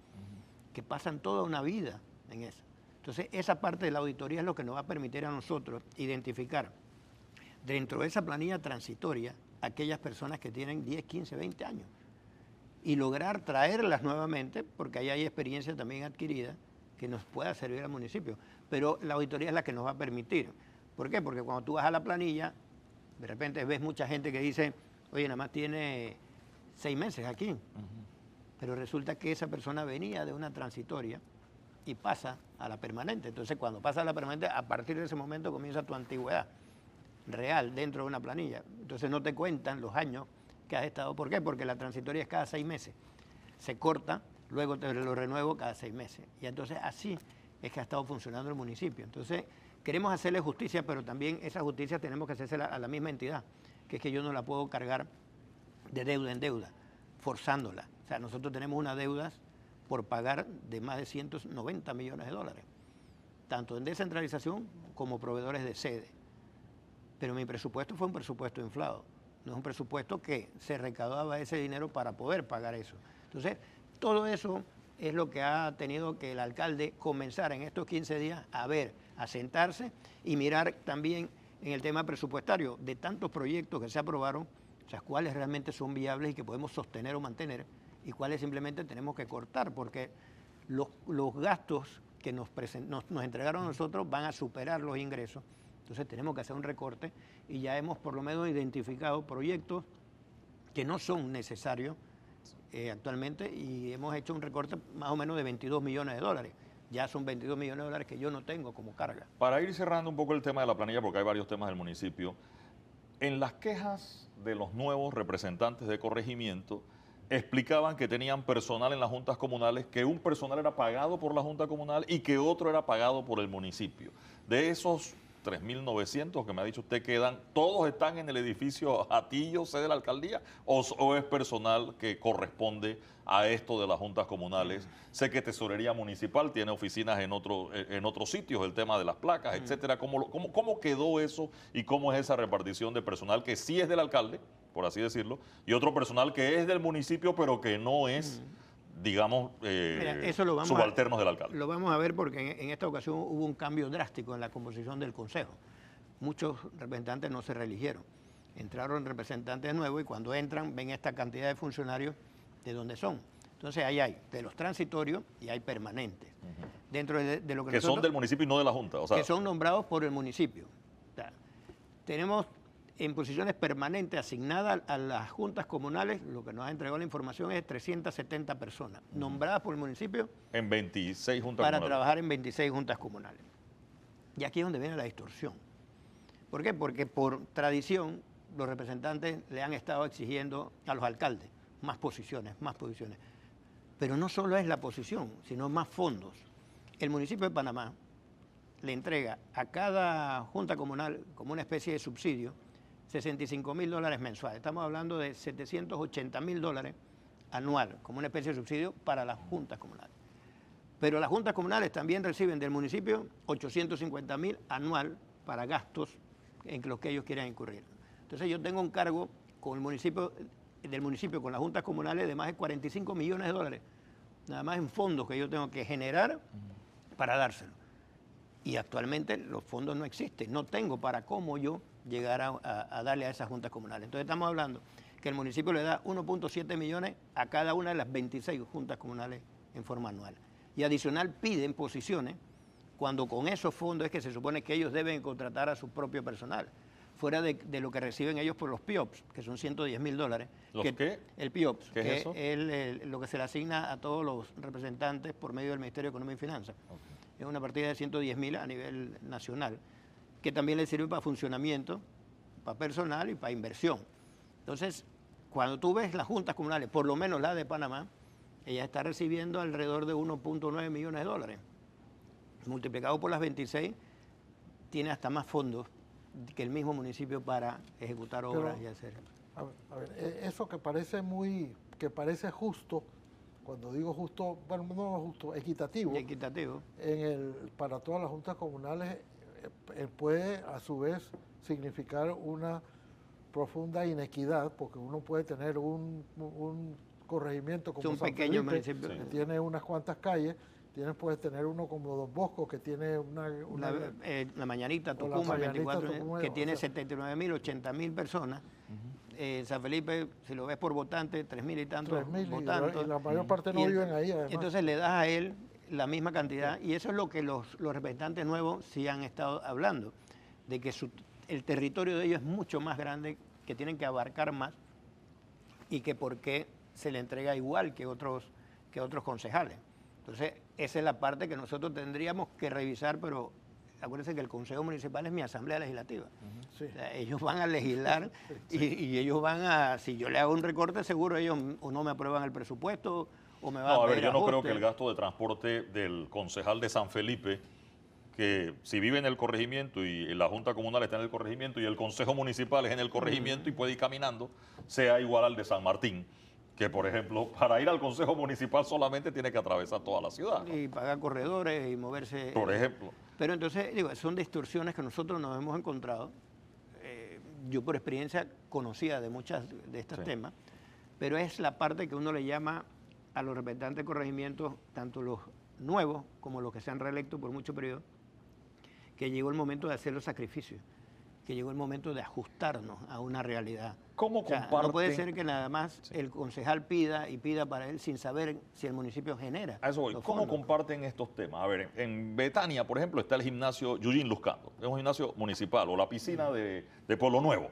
que pasan toda una vida en eso. Entonces, esa parte de la auditoría es lo que nos va a permitir a nosotros identificar dentro de esa planilla transitoria aquellas personas que tienen 10, 15, 20 años y lograr traerlas nuevamente, porque ahí hay experiencia también adquirida que nos pueda servir al municipio. Pero la auditoría es la que nos va a permitir. ¿Por qué? Porque cuando tú vas a la planilla, de repente ves mucha gente que dice, oye, nada más tiene 6 meses aquí. Pero resulta que esa persona venía de una transitoria y pasa a la permanente. Entonces, cuando pasa a la permanente, a partir de ese momento comienza tu antigüedad real dentro de una planilla. Entonces, no te cuentan los años que has estado. ¿Por qué? Porque la transitoria es cada 6 meses. Se corta, luego te lo renuevo cada 6 meses. Y entonces, así es que ha estado funcionando el municipio. Entonces, queremos hacerle justicia, pero también esa justicia tenemos que hacérsela a la misma entidad, que es que yo no la puedo cargar de deuda en deuda, forzándola. O sea, nosotros tenemos unas deudas por pagar de más de 190 millones de dólares, tanto en descentralización como proveedores de sede. Pero mi presupuesto fue un presupuesto inflado, no es un presupuesto que se recaudaba ese dinero para poder pagar eso. Entonces, todo eso es lo que ha tenido que el alcalde comenzar en estos 15 días a ver, a sentarse y mirar también en el tema presupuestario de tantos proyectos que se aprobaron, o sea, cuáles realmente son viables y que podemos sostener o mantener y cuáles simplemente tenemos que cortar, porque los gastos que nos entregaron a nosotros van a superar los ingresos. Entonces tenemos que hacer un recorte y ya hemos por lo menos identificado proyectos que no son necesarios actualmente y hemos hecho un recorte más o menos de 22 millones de dólares. Ya son 22 millones de dólares que yo no tengo como carga. Para ir cerrando un poco el tema de la planilla, porque hay varios temas del municipio, en las quejas de los nuevos representantes de corregimiento, explicaban que tenían personal en las juntas comunales, que un personal era pagado por la junta comunal y que otro era pagado por el municipio. De esos 3.900 que me ha dicho usted quedan, ¿todos están en el edificio Hatillo, sede de la alcaldía, o es personal que corresponde a esto de las juntas comunales? Sé que Tesorería Municipal tiene oficinas en otros sitios, el tema de las placas, etcétera. ¿Cómo quedó eso y cómo es esa repartición de personal que sí es del alcalde, por así decirlo, y otro personal que es del municipio pero que no es, digamos, Mira, eso lo vamos subalternos del alcalde? Lo vamos a ver porque en esta ocasión hubo un cambio drástico en la composición del consejo. Muchos representantes no se reeligieron. Entraron representantes nuevos y cuando entran ven esta cantidad de funcionarios de dónde son. Entonces ahí hay de los transitorios y hay permanentes. Dentro de lo que son del municipio y no de la Junta. O sea, que son nombrados por el municipio. O sea, tenemos en posiciones permanentes asignadas a las juntas comunales, lo que nos ha entregado la información es 370 personas, nombradas por el municipio En 26 juntas para comunales. trabajar en 26 juntas comunales. Y aquí es donde viene la distorsión. ¿Por qué? Porque por tradición los representantes le han estado exigiendo a los alcaldes más posiciones, más posiciones. Pero no solo es la posición, sino más fondos. El municipio de Panamá le entrega a cada junta comunal como una especie de subsidio $65.000 mensuales. Estamos hablando de $780.000 anual, como una especie de subsidio para las juntas comunales. Pero las juntas comunales también reciben del municipio $850.000 anual para gastos en los que ellos quieran incurrir. Entonces yo tengo un cargo con el municipio, del municipio con las juntas comunales de más de $45 millones, nada más en fondos que yo tengo que generar para dárselo. Y actualmente los fondos no existen, no tengo para cómo yo llegar a darle a esas juntas comunales. Entonces estamos hablando que el municipio le da 1.7 millones a cada una de las 26 juntas comunales en forma anual. Y adicional piden posiciones cuando con esos fondos es que se supone que ellos deben contratar a su propio personal, fuera de lo que reciben ellos por los PIOPS, que son $110.000. ¿Los qué? El PIOPS, ¿Qué es eso? es lo que se le asigna a todos los representantes por medio del Ministerio de Economía y Finanzas. Okay. Es una partida de $110.000 a nivel nacional, que también le sirve para funcionamiento, para personal y para inversión. Entonces, cuando tú ves las juntas comunales, por lo menos la de Panamá, ella está recibiendo alrededor de $1.9 millones. Multiplicado por las 26, tiene hasta más fondos que el mismo municipio para ejecutar obras. Pero, y hacer. A ver, eso que parece justo, cuando digo justo, bueno, no justo, equitativo. Equitativo. Para todas las juntas comunales puede a su vez significar una profunda inequidad, porque uno puede tener un corregimiento como un San pequeño Felipe, municipio que tiene unas cuantas calles. Puedes tener uno como Don Bosco, que tiene la Mañanita, Tucumán, 24, Tucumán, que tiene 79.000, 80.000 personas. San Felipe, si lo ves por votante, 3.000 y tantos votantes. Y la mayor parte no viven ahí, además. Entonces le das a él la misma cantidad, y eso es lo que los representantes nuevos sí han estado hablando, de que el territorio de ellos es mucho más grande, que tienen que abarcar más, y que por qué se le entrega igual que otros concejales. Entonces, esa es la parte que nosotros tendríamos que revisar, pero acuérdense que el Consejo Municipal es mi asamblea legislativa. Sí. O sea, ellos van a legislar y ellos van a, si yo le hago un recorte, seguro ellos o no me aprueban el presupuesto o me van a pedir yo no ajuste. creo que el gasto de transporte del concejal de San Felipe, que si vive en el corregimiento y la Junta Comunal está en el corregimiento y el Consejo Municipal es en el corregimiento y puede ir caminando, sea igual al de San Martín, que por ejemplo, para ir al Consejo Municipal solamente tiene que atravesar toda la ciudad, ¿no? Y pagar corredores y moverse. Por ejemplo. Pero entonces, digo, son distorsiones que nosotros nos hemos encontrado. Yo por experiencia conocía de muchos de estos temas, pero es la parte que uno le llama a los representantes de corregimientos, tanto los nuevos como los que se han reelecto por mucho periodo, que llegó el momento de hacer los sacrificios, que llegó el momento de ajustarnos a una realidad. ¿Cómo comparten? No puede ser que nada más el concejal pida para él sin saber si el municipio genera. A eso voy. ¿Cómo comparten estos temas? A ver, en Betania, por ejemplo, está el gimnasio Yujin Luzcando, es un gimnasio municipal, o la piscina de Pueblo Nuevo.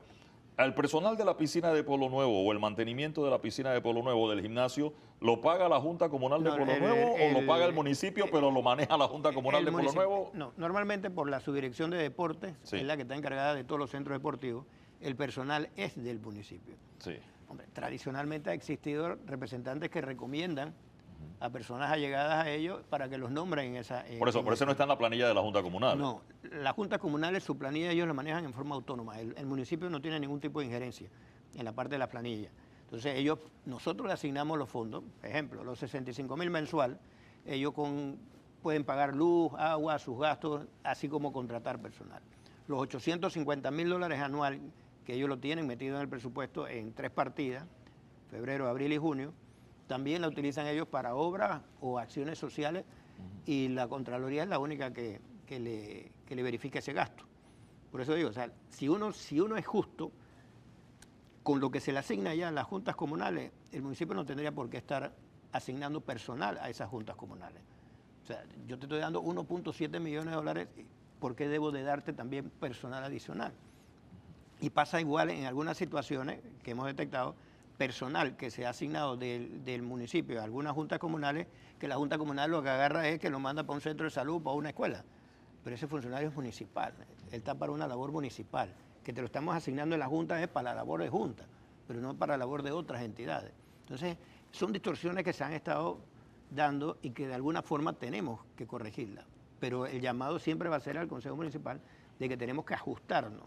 Al personal de la piscina de Pueblo Nuevo o el mantenimiento de la piscina de Pueblo Nuevo del gimnasio, ¿lo paga la Junta Comunal de Pueblo Nuevo o lo paga el municipio, pero lo maneja la Junta Comunal de Pueblo Nuevo? No, normalmente por la subdirección de deportes, es la que está encargada de todos los centros deportivos, el personal es del municipio. Sí. Hombre, tradicionalmente ha existido representantes que recomiendan a personas allegadas a ellos para que los nombren en esa... Por eso no está en la planilla de la Junta Comunal. No, la Junta Comunal, su planilla ellos la manejan en forma autónoma. El municipio no tiene ningún tipo de injerencia en la parte de la planilla. Entonces nosotros le asignamos los fondos, por ejemplo, los 65.000 mensual, ellos pueden pagar luz, agua, sus gastos, así como contratar personal. Los $850.000 anual, que ellos lo tienen metido en el presupuesto en 3 partidas, febrero, abril y junio, también la utilizan ellos para obras o acciones sociales y la Contraloría es la única que le verifica ese gasto. Por eso digo, o sea, si uno es justo, con lo que se le asigna ya a las juntas comunales, el municipio no tendría por qué estar asignando personal a esas juntas comunales. O sea, yo te estoy dando $1.7 millones, ¿por qué debo de darte también personal adicional? Y pasa igual en algunas situaciones que hemos detectado, personal que se ha asignado del municipio a algunas juntas comunales, que la junta comunal lo que agarra es que lo manda para un centro de salud, para una escuela. Pero ese funcionario es municipal, él está para una labor municipal, que te lo estamos asignando en la junta es para la labor de junta, pero no para la labor de otras entidades. Entonces, son distorsiones que se han estado dando y que de alguna forma tenemos que corregirlas. Pero el llamado siempre va a ser al Consejo Municipal de que tenemos que ajustarnos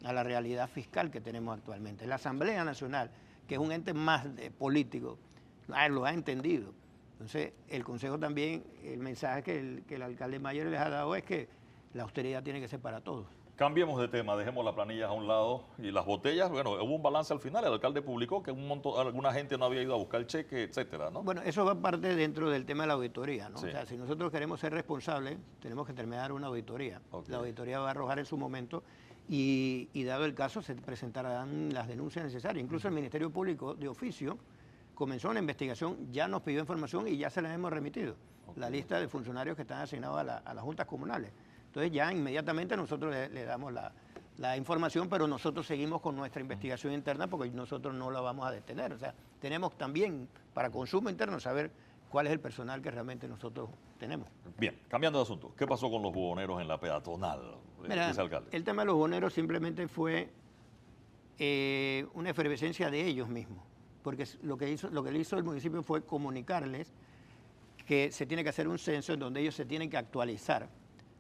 a la realidad fiscal que tenemos actualmente. La Asamblea Nacional, que es un ente más político, lo ha entendido. Entonces, el Consejo también, el mensaje que el alcalde Mayer les ha dado es que la austeridad tiene que ser para todos. Cambiemos de tema, dejemos las planillas a un lado y las botellas. Bueno, hubo un balance al final, el alcalde publicó que alguna gente no había ido a buscar el cheque, etcétera, ¿no? Bueno, eso va parte dentro del tema de la auditoría, ¿no? Sí. O sea, si nosotros queremos ser responsables, tenemos que terminar una auditoría. Okay. La auditoría va a arrojar en su momento y dado el caso se presentarán las denuncias necesarias. Incluso el Ministerio Público de oficio comenzó una investigación, ya nos pidió información y ya se la hemos remitido. Okay. La lista de funcionarios que están asignados a las juntas comunales. Entonces ya inmediatamente nosotros le damos la información, pero nosotros seguimos con nuestra investigación interna porque nosotros no la vamos a detener. O sea, tenemos también para consumo interno saber cuál es el personal que realmente nosotros tenemos. Bien, cambiando de asunto, ¿qué pasó con los buhoneros en la peatonal, vicealcalde? El tema de los buhoneros simplemente fue una efervescencia de ellos mismos, porque lo que hizo el municipio fue comunicarles que se tiene que hacer un censo en donde ellos se tienen que actualizar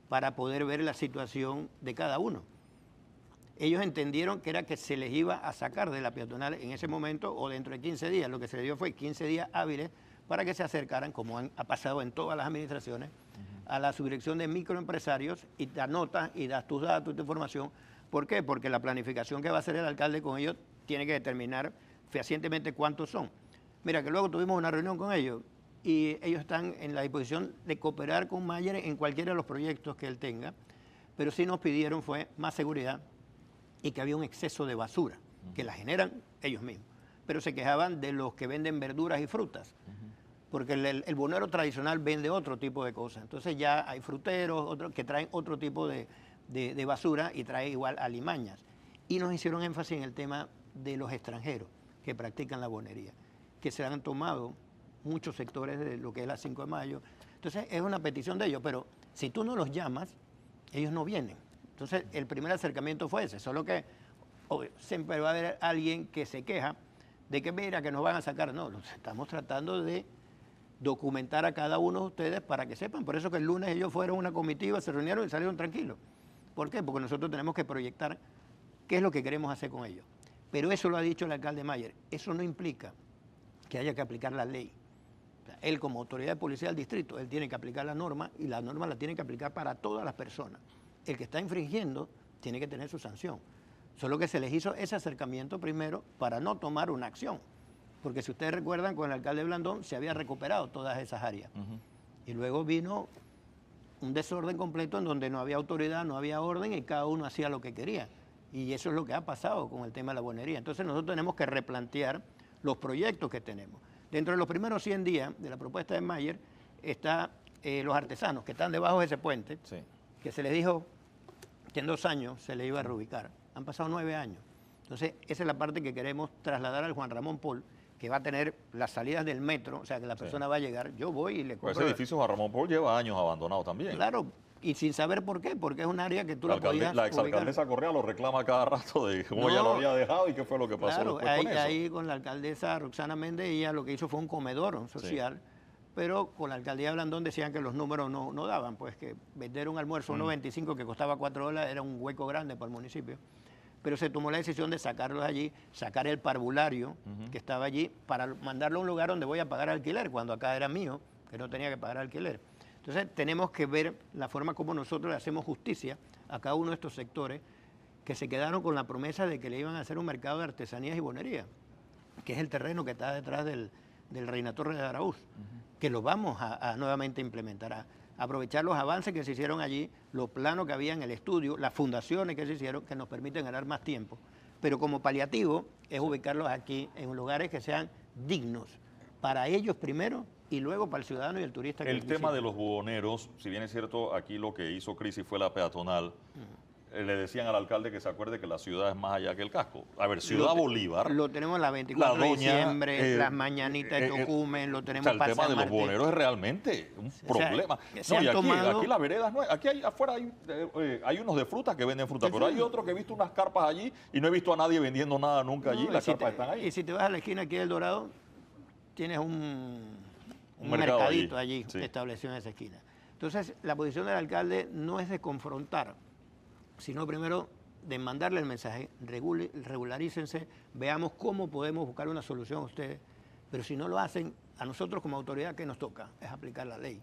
para poder ver la situación de cada uno. Ellos entendieron que era que se les iba a sacar de la peatonal en ese momento o dentro de 15 días. Lo que se les dio fue 15 días hábiles para que se acercaran, como ha pasado en todas las administraciones, a la subdirección de microempresarios y te anotas y das tus datos, tu información. ¿Por qué? Porque la planificación que va a hacer el alcalde con ellos tiene que determinar fehacientemente cuántos son. Mira, que luego tuvimos una reunión con ellos y ellos están en la disposición de cooperar con Mayer en cualquiera de los proyectos que él tenga, pero sí nos pidieron fue más seguridad y que había un exceso de basura, que la generan ellos mismos, pero se quejaban de los que venden verduras y frutas, porque el buhonero tradicional vende otro tipo de cosas, entonces ya hay fruteros otros que traen otro tipo de basura y trae igual alimañas, y nos hicieron énfasis en el tema de los extranjeros que practican la buhonería, que se han tomado muchos sectores de lo que es la 5 de mayo. Entonces es una petición de ellos, pero si tú no los llamas, ellos no vienen. Entonces el primer acercamiento fue ese, solo que siempre va a haber alguien que se queja de que mira, que nos van a sacar. No, estamos tratando de documentar a cada uno de ustedes para que sepan. Por eso que el lunes ellos fueron una comitiva, se reunieron y salieron tranquilos. ¿Por qué? Porque nosotros tenemos que proyectar qué es lo que queremos hacer con ellos. Pero eso lo ha dicho el alcalde Mayer. Eso no implica que haya que aplicar la ley. O sea, él como autoridad de policía del distrito, él tiene que aplicar la norma y la norma la tiene que aplicar para todas las personas. El que está infringiendo tiene que tener su sanción. Solo que se les hizo ese acercamiento primero para no tomar una acción. Porque si ustedes recuerdan, con el alcalde Blandón se había recuperado todas esas áreas. Y luego vino un desorden completo en donde no había autoridad, no había orden y cada uno hacía lo que quería. Y eso es lo que ha pasado con el tema de la buhonería. Entonces nosotros tenemos que replantear los proyectos que tenemos. Dentro de los primeros 100 días de la propuesta de Mayer está los artesanos que están debajo de ese puente, sí, que se les dijo que en 2 años se les iba a reubicar. Han pasado 9 años. Entonces esa es la parte que queremos trasladar al Juan Ramón Pol, que va a tener las salidas del metro, o sea que la persona va a llegar, yo voy y le compro. Pues ese edificio Juan Ramón Pol lleva años abandonado también. Claro, y sin saber por qué, porque es un área que tú la podías La exalcaldesa Correa lo reclama cada rato de cómo ella lo había dejado y qué fue lo que pasó claro, después con eso. Ahí con la alcaldesa Roxana Méndez, ella lo que hizo fue un comedor social, sí, pero con la alcaldía de Blandón decían que los números no daban, pues que vender un almuerzo $1.25 que costaba $4 era un hueco grande para el municipio. Pero se tomó la decisión de sacarlos allí, sacar el parvulario que estaba allí para mandarlo a un lugar donde voy a pagar alquiler, cuando acá era mío, que no tenía que pagar alquiler. Entonces tenemos que ver la forma como nosotros le hacemos justicia a cada uno de estos sectores que se quedaron con la promesa de que le iban a hacer un mercado de artesanías y buhonería, que es el terreno que está detrás del Reina Torres de Araúz, que lo vamos a nuevamente implementar, aprovechar los avances que se hicieron allí, los planos que había en el estudio, las fundaciones que se hicieron, que nos permiten ganar más tiempo. Pero como paliativo es ubicarlos aquí en lugares que sean dignos para ellos primero y luego para el ciudadano y el turista. El tema de los buhoneros, si bien es cierto, aquí lo que hizo crisis fue la peatonal, le decían al alcalde que se acuerde que la ciudad es más allá que el casco. A ver, Ciudad Bolívar. Lo tenemos la 24 la de doña, diciembre, las mañanitas de Tocumen, lo tenemos o sea, el para tema San de los Martín. buhoneros es realmente un problema. se No, han y aquí, tomado- aquí las veredas, no, aquí afuera hay unos de frutas que venden fruta, pero hay otros que he visto unas carpas allí y no he visto a nadie vendiendo nada nunca allí. No, Las y si carpas te- están ahí. Y si te vas a la esquina aquí del Dorado, tienes un mercado mercadito allí sí. establecido en esa esquina. Entonces, la posición del alcalde no es de confrontar, sino primero de mandarle el mensaje, regularícense, veamos cómo podemos buscar una solución a ustedes, pero si no lo hacen, a nosotros como autoridad, ¿qué nos toca? Es aplicar la ley.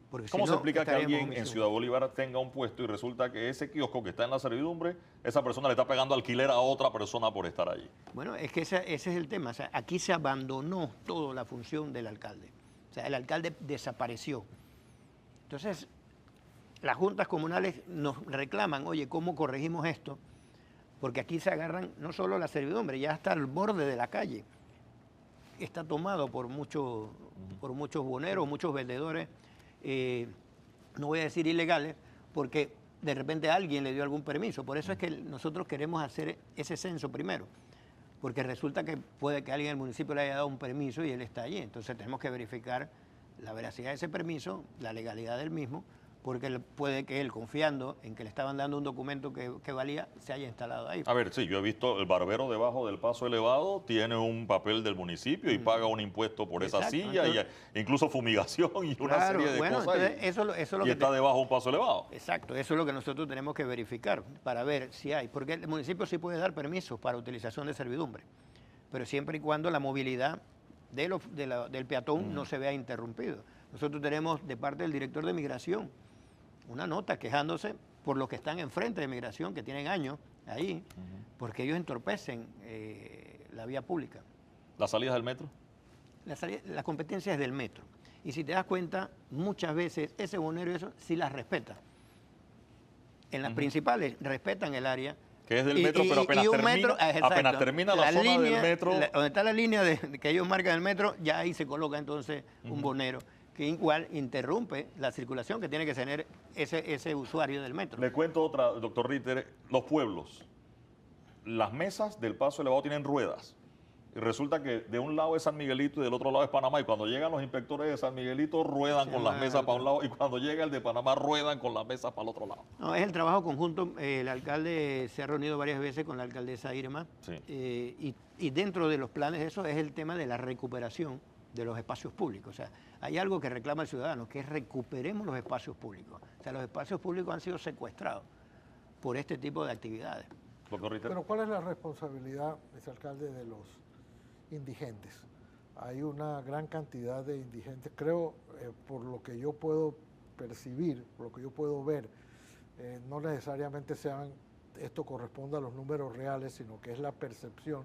Porque ¿Cómo si se no, explica que estaríamos alguien en omisión. Ciudad Bolívar tenga un puesto y resulta que ese kiosco que está en la servidumbre, esa persona le está pagando alquiler a otra persona por estar allí? Bueno, es que ese es el tema. O sea, aquí se abandonó toda la función del alcalde. O sea, el alcalde desapareció. Entonces, las juntas comunales nos reclaman, oye, ¿cómo corregimos esto? Porque aquí se agarran no solo la servidumbre, ya hasta el borde de la calle. Está tomado por muchos buhoneros, muchos vendedores, no voy a decir ilegales, porque de repente alguien le dio algún permiso. Por eso es que nosotros queremos hacer ese censo primero, porque resulta que puede que alguien en el municipio le haya dado un permiso y él está allí. Entonces tenemos que verificar la veracidad de ese permiso, la legalidad del mismo, porque puede que él, confiando en que le estaban dando un documento que valía, se haya instalado ahí. A ver, sí, yo he visto el barbero debajo del paso elevado, tiene un papel del municipio y paga un impuesto por esa Exacto, silla, entonces- y incluso fumigación y una Claro, serie de bueno, cosas. entonces eso es lo y que está debajo de un paso elevado. Exacto, eso es lo que nosotros tenemos que verificar para ver si hay, porque el municipio sí puede dar permisos para utilización de servidumbre, pero siempre y cuando la movilidad del peatón no se vea interrumpido. Nosotros tenemos de parte del director de Migración una nota quejándose por los que están enfrente de Migración, que tienen años ahí, porque ellos entorpecen la vía pública. ¿Las salidas del metro? La competencia es del metro. Y si te das cuenta, muchas veces ese buhonero y eso sí las respeta. En las principales respetan el área. Que es del metro, pero apenas un termina, metro, exacto. apenas termina la zona del metro. Donde está la línea que ellos marcan el metro, ya ahí se coloca entonces un buhonero que igual interrumpe la circulación que tiene que tener ese usuario del metro. Le cuento otra, doctor Ritter, los pueblos, las mesas del paso elevado tienen ruedas. Y resulta que de un lado es San Miguelito y del otro lado es Panamá. Y cuando llegan los inspectores de San Miguelito, ruedan con las mesas para un lado. Y cuando llega el de Panamá, ruedan con las mesas para el otro lado. No, es el trabajo conjunto. El alcalde se ha reunido varias veces con la alcaldesa Irma. Sí. Y dentro de los planes de eso es el tema de la recuperación de los espacios públicos. O sea, hay algo que reclama el ciudadano, que es recuperemos los espacios públicos. O sea, los espacios públicos han sido secuestrados por este tipo de actividades. Doctor Ritter. Pero ¿cuál es la responsabilidad, vicealcalde, de los indigentes? Hay una gran cantidad de indigentes, creo, por lo que yo puedo percibir, por lo que yo puedo ver, no necesariamente esto corresponde a los números reales, sino que es la percepción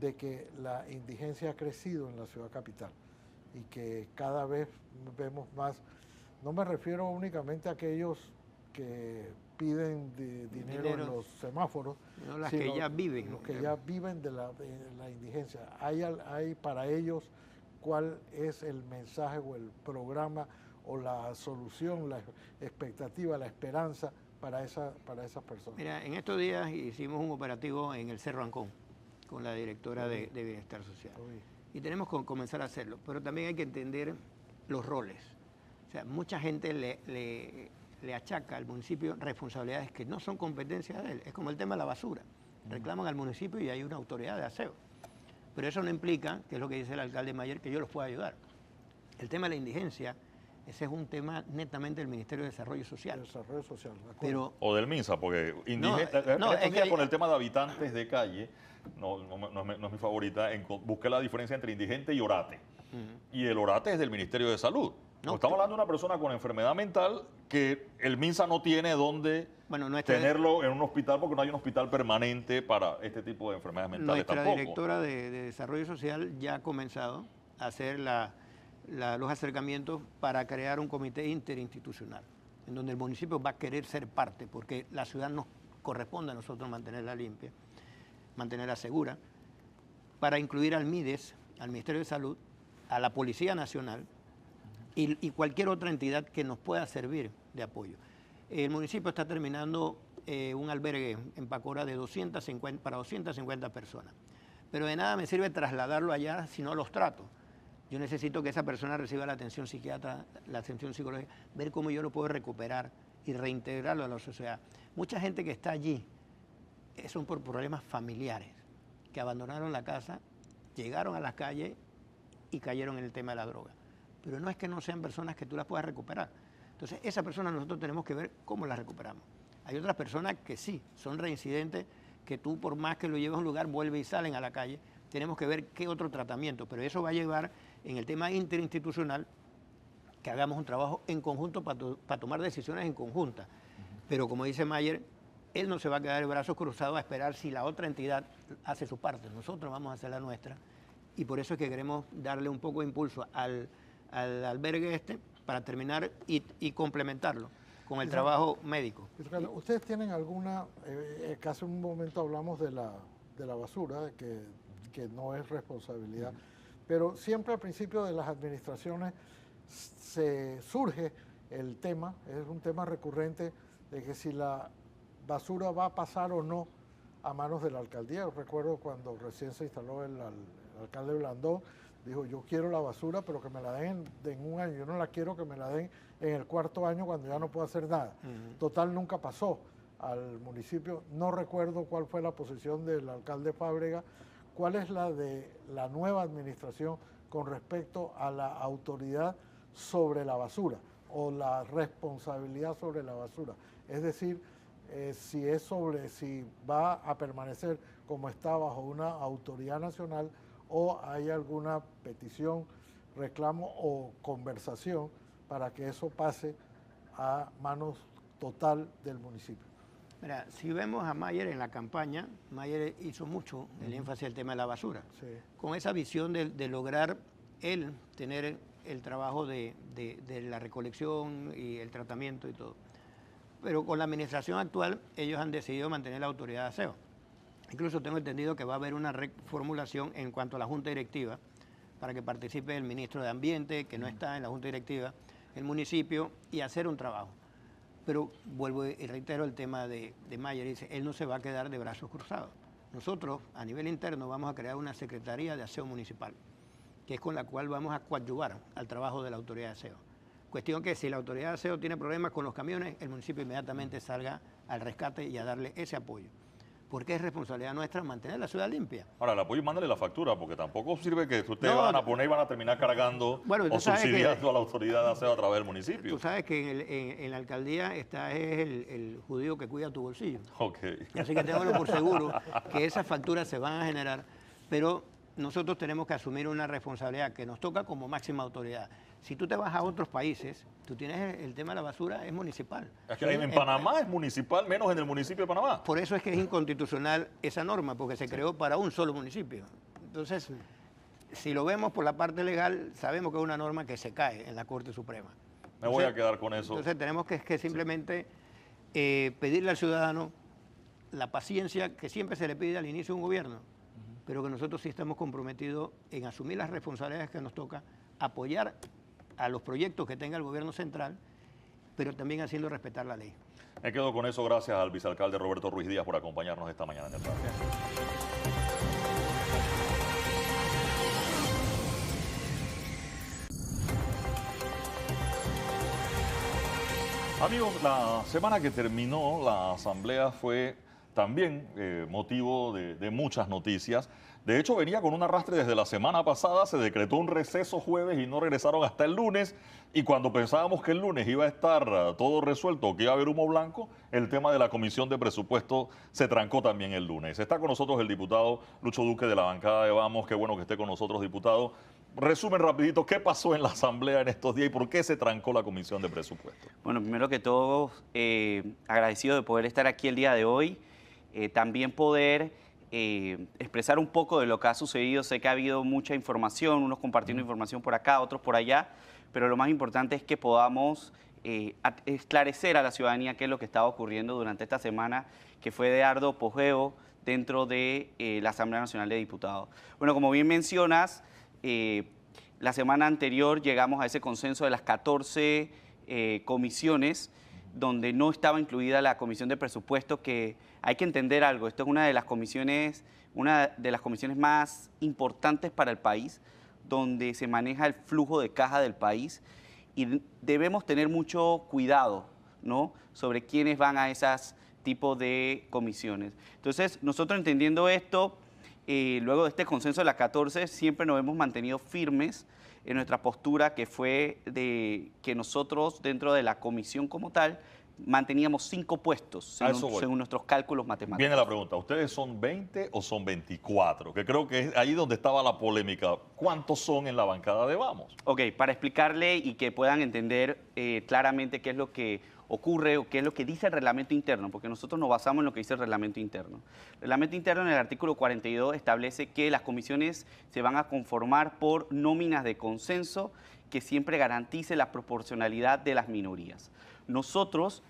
de que la indigencia ha crecido en la ciudad capital y que cada vez vemos más. No me refiero únicamente a aquellos que piden dinero en los semáforos, No, las sino que ya viven. los que ya viven de la indigencia. ¿Hay para ellos cuál es el mensaje o el programa o la solución, la expectativa, la esperanza para esas personas? Mira, en estos días hicimos un operativo en el Cerro Ancón con la directora de Bienestar Social. Y tenemos que comenzar a hacerlo, pero también hay que entender los roles. O sea, mucha gente le achaca al municipio responsabilidades que no son competencias de él. Es como el tema de la basura. Reclaman al municipio y hay una autoridad de aseo. Pero eso no implica, que es lo que dice el alcalde Mayer, que yo los pueda ayudar. El tema de la indigencia, ese es un tema netamente del Ministerio de Desarrollo Social. Desarrollo social, de acuerdo. Pero O del MINSA, porque No, es que- con el tema de habitantes de calle, no es mi favorita, busqué la diferencia entre indigente y orate. Y el orate es del Ministerio de Salud. No, Estamos hablando de una persona con enfermedad mental que el MINSA no tiene dónde bueno, tenerlo en un hospital porque no hay un hospital permanente para este tipo de enfermedades mentales nuestra tampoco. directora de Desarrollo Social ya ha comenzado a hacer los acercamientos para crear un comité interinstitucional, en donde el municipio va a querer ser parte, porque la ciudad nos corresponde a nosotros mantenerla limpia, mantenerla segura, para incluir al MIDES, al Ministerio de Salud, a la Policía Nacional y cualquier otra entidad que nos pueda servir de apoyo. El municipio está terminando un albergue en Pacora de 250, para 250 personas. Pero de nada me sirve trasladarlo allá si no los trato. Yo necesito que esa persona reciba la atención psiquiatra, la atención psicológica, ver cómo yo lo puedo recuperar y reintegrarlo a la sociedad. Mucha gente que está allí son por problemas familiares, que abandonaron la casa, llegaron a las calles y cayeron en el tema de la droga. Pero no es que no sean personas que tú las puedas recuperar. Entonces, esa persona nosotros tenemos que ver cómo la recuperamos. Hay otras personas que sí, son reincidentes, que tú por más que lo lleves a un lugar, vuelve y salen a la calle. Tenemos que ver qué otro tratamiento, pero eso va a llevar en el tema interinstitucional que hagamos un trabajo en conjunto para tomar decisiones en conjunta. Pero como dice Mayer, él no se va a quedar de brazos cruzados a esperar si la otra entidad hace su parte. Nosotros vamos a hacer la nuestra y por eso es que queremos darle un poco de impulso al albergue para terminar y complementarlo con el trabajo médico. ¿Ustedes tienen alguna, que hace un momento hablamos de la basura, que no es responsabilidad, pero siempre al principio de las administraciones se surge el tema, es un tema recurrente, de que si la basura va a pasar o no a manos de la alcaldía. Yo recuerdo cuando recién se instaló el alcalde Blandón, dijo, yo quiero la basura, pero que me la den en un año, yo no la quiero que me la den en el cuarto año cuando ya no puedo hacer nada. Total, nunca pasó al municipio. No recuerdo cuál fue la posición del alcalde Fábrega. ¿Cuál es la de la nueva administración con respecto a la autoridad sobre la basura o la responsabilidad sobre la basura? Es decir, si va a permanecer como está bajo una autoridad nacional o hay alguna petición, reclamo o conversación para que eso pase a manos total del municipio. Mira, si vemos a Mayer en la campaña, Mayer hizo mucho el énfasis del tema de la basura, con esa visión de lograr él tener el trabajo de la recolección y el tratamiento y todo. Pero con la administración actual, ellos han decidido mantener la autoridad de aseo. Incluso tengo entendido que va a haber una reformulación en cuanto a la Junta Directiva, para que participe el ministro de Ambiente, que no está en la Junta Directiva, el municipio, y hacer un trabajo. Pero vuelvo y reitero el tema de Mayer, dice, él no se va a quedar de brazos cruzados. Nosotros, a nivel interno, vamos a crear una Secretaría de Aseo Municipal, que es con la cual vamos a coadyuvar al trabajo de la Autoridad de Aseo. Cuestión que si la Autoridad de Aseo tiene problemas con los camiones, el municipio inmediatamente salga al rescate y a darle ese apoyo. Porque es responsabilidad nuestra mantener la ciudad limpia. Ahora, el apoyo y mándale la factura, porque tampoco sirve que ustedes van a poner y van a terminar cargando o subsidiando a la autoridad de aseo a través del municipio. Tú sabes que en la alcaldía está el judío que cuida tu bolsillo. Así que tengo por seguro que esas facturas se van a generar, pero nosotros tenemos que asumir una responsabilidad que nos toca como máxima autoridad. Si tú te vas a otros países, tú tienes el tema de la basura, es municipal. Es que en Panamá es municipal, menos en el municipio de Panamá. Por eso es que es inconstitucional esa norma, porque se creó para un solo municipio. Entonces, si lo vemos por la parte legal, sabemos que es una norma que se cae en la Corte Suprema. Me voy a quedar con eso. Entonces tenemos que simplemente pedirle al ciudadano la paciencia que siempre se le pide al inicio de un gobierno, pero que nosotros sí estamos comprometidos en asumir las responsabilidades que nos toca, apoyar a los proyectos que tenga el gobierno central, pero también haciendo respetar la ley. Me quedo con eso, gracias al vicealcalde Roberto Ruiz Díaz por acompañarnos esta mañana en el programa. Amigos, la semana que terminó la asamblea fue también motivo de muchas noticias. De hecho, venía con un arrastre desde la semana pasada, se decretó un receso jueves y no regresaron hasta el lunes. Y cuando pensábamos que el lunes iba a estar todo resuelto, que iba a haber humo blanco, el tema de la Comisión de Presupuesto se trancó también el lunes. Está con nosotros el diputado Lucho Duque de la bancada de Vamos. Qué bueno que esté con nosotros, diputado. Resumen rapidito, ¿qué pasó en la asamblea en estos días y por qué se trancó la Comisión de Presupuesto? Bueno, primero que todo, agradecido de poder estar aquí el día de hoy. También poder expresar un poco de lo que ha sucedido. Sé que ha habido mucha información, unos compartiendo información por acá, otros por allá, pero lo más importante es que podamos esclarecer a la ciudadanía qué es lo que estaba ocurriendo durante esta semana, que fue de arduo apogeo dentro de la Asamblea Nacional de Diputados. Bueno, como bien mencionas, la semana anterior llegamos a ese consenso de las 14 comisiones donde no estaba incluida la Comisión de Presupuesto, que hay que entender algo, esto es una de las comisiones más importantes para el país, donde se maneja el flujo de caja del país y debemos tener mucho cuidado, ¿no?, sobre quiénes van a esos tipos de comisiones. Entonces, nosotros entendiendo esto, luego de este consenso de la 14, siempre nos hemos mantenido firmes en nuestra postura, que fue de que nosotros dentro de la comisión como tal manteníamos 5 puestos según nuestros cálculos matemáticos. Viene la pregunta, ¿ustedes son 20 o son 24? Que creo que es ahí donde estaba la polémica. ¿Cuántos son en la bancada de Vamos? Ok, para explicarle y que puedan entender claramente qué es lo que ocurre o qué es lo que dice el reglamento interno, porque nosotros nos basamos en lo que dice el reglamento interno. El reglamento interno en el artículo 42 establece que las comisiones se van a conformar por nóminas de consenso que siempre garantice la proporcionalidad de las minorías. Nosotros,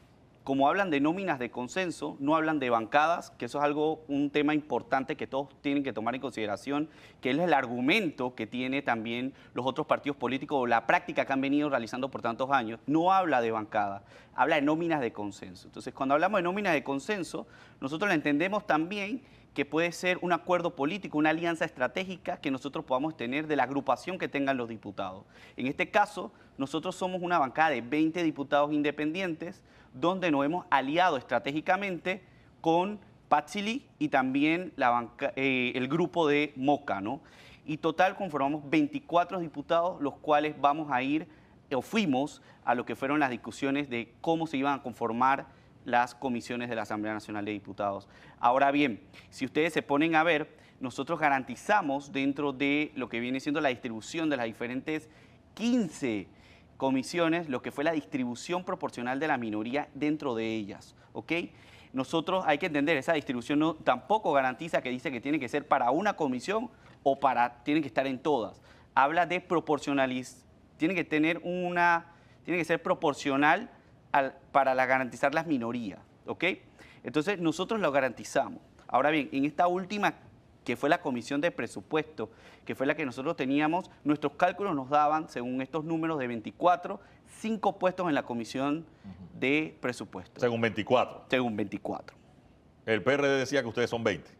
como hablan de nóminas de consenso, no hablan de bancadas, que eso es un tema importante que todos tienen que tomar en consideración, que es el argumento que tiene también los otros partidos políticos o la práctica que han venido realizando por tantos años. No habla de bancada, habla de nóminas de consenso. Entonces, cuando hablamos de nóminas de consenso, nosotros la entendemos también que puede ser un acuerdo político, una alianza estratégica que nosotros podamos tener de la agrupación que tengan los diputados. En este caso, nosotros somos una bancada de 20 diputados independientes, donde nos hemos aliado estratégicamente con Patsili y también el grupo de Moca, ¿no? Y total conformamos 24 diputados, los cuales vamos a ir, o fuimos, a lo que fueron las discusiones de cómo se iban a conformar las comisiones de la Asamblea Nacional de Diputados. Ahora bien, si ustedes se ponen a ver, nosotros garantizamos dentro de lo que viene siendo la distribución de las diferentes 15 comisiones, lo que fue la distribución proporcional de la minoría dentro de ellas, ¿ok? Nosotros hay que entender, esa distribución tampoco garantiza que dice que tiene que ser para una comisión o tienen que estar en todas. Habla de proporcionalidad, tiene que ser proporcional para garantizar las minorías, ¿ok? Entonces, nosotros lo garantizamos. Ahora bien, en esta última, que fue la comisión de presupuesto, que fue la que nosotros teníamos, nuestros cálculos nos daban, según estos números de 24, 5 puestos en la comisión de presupuesto. Según 24. Según 24. El PRD decía que ustedes son 20.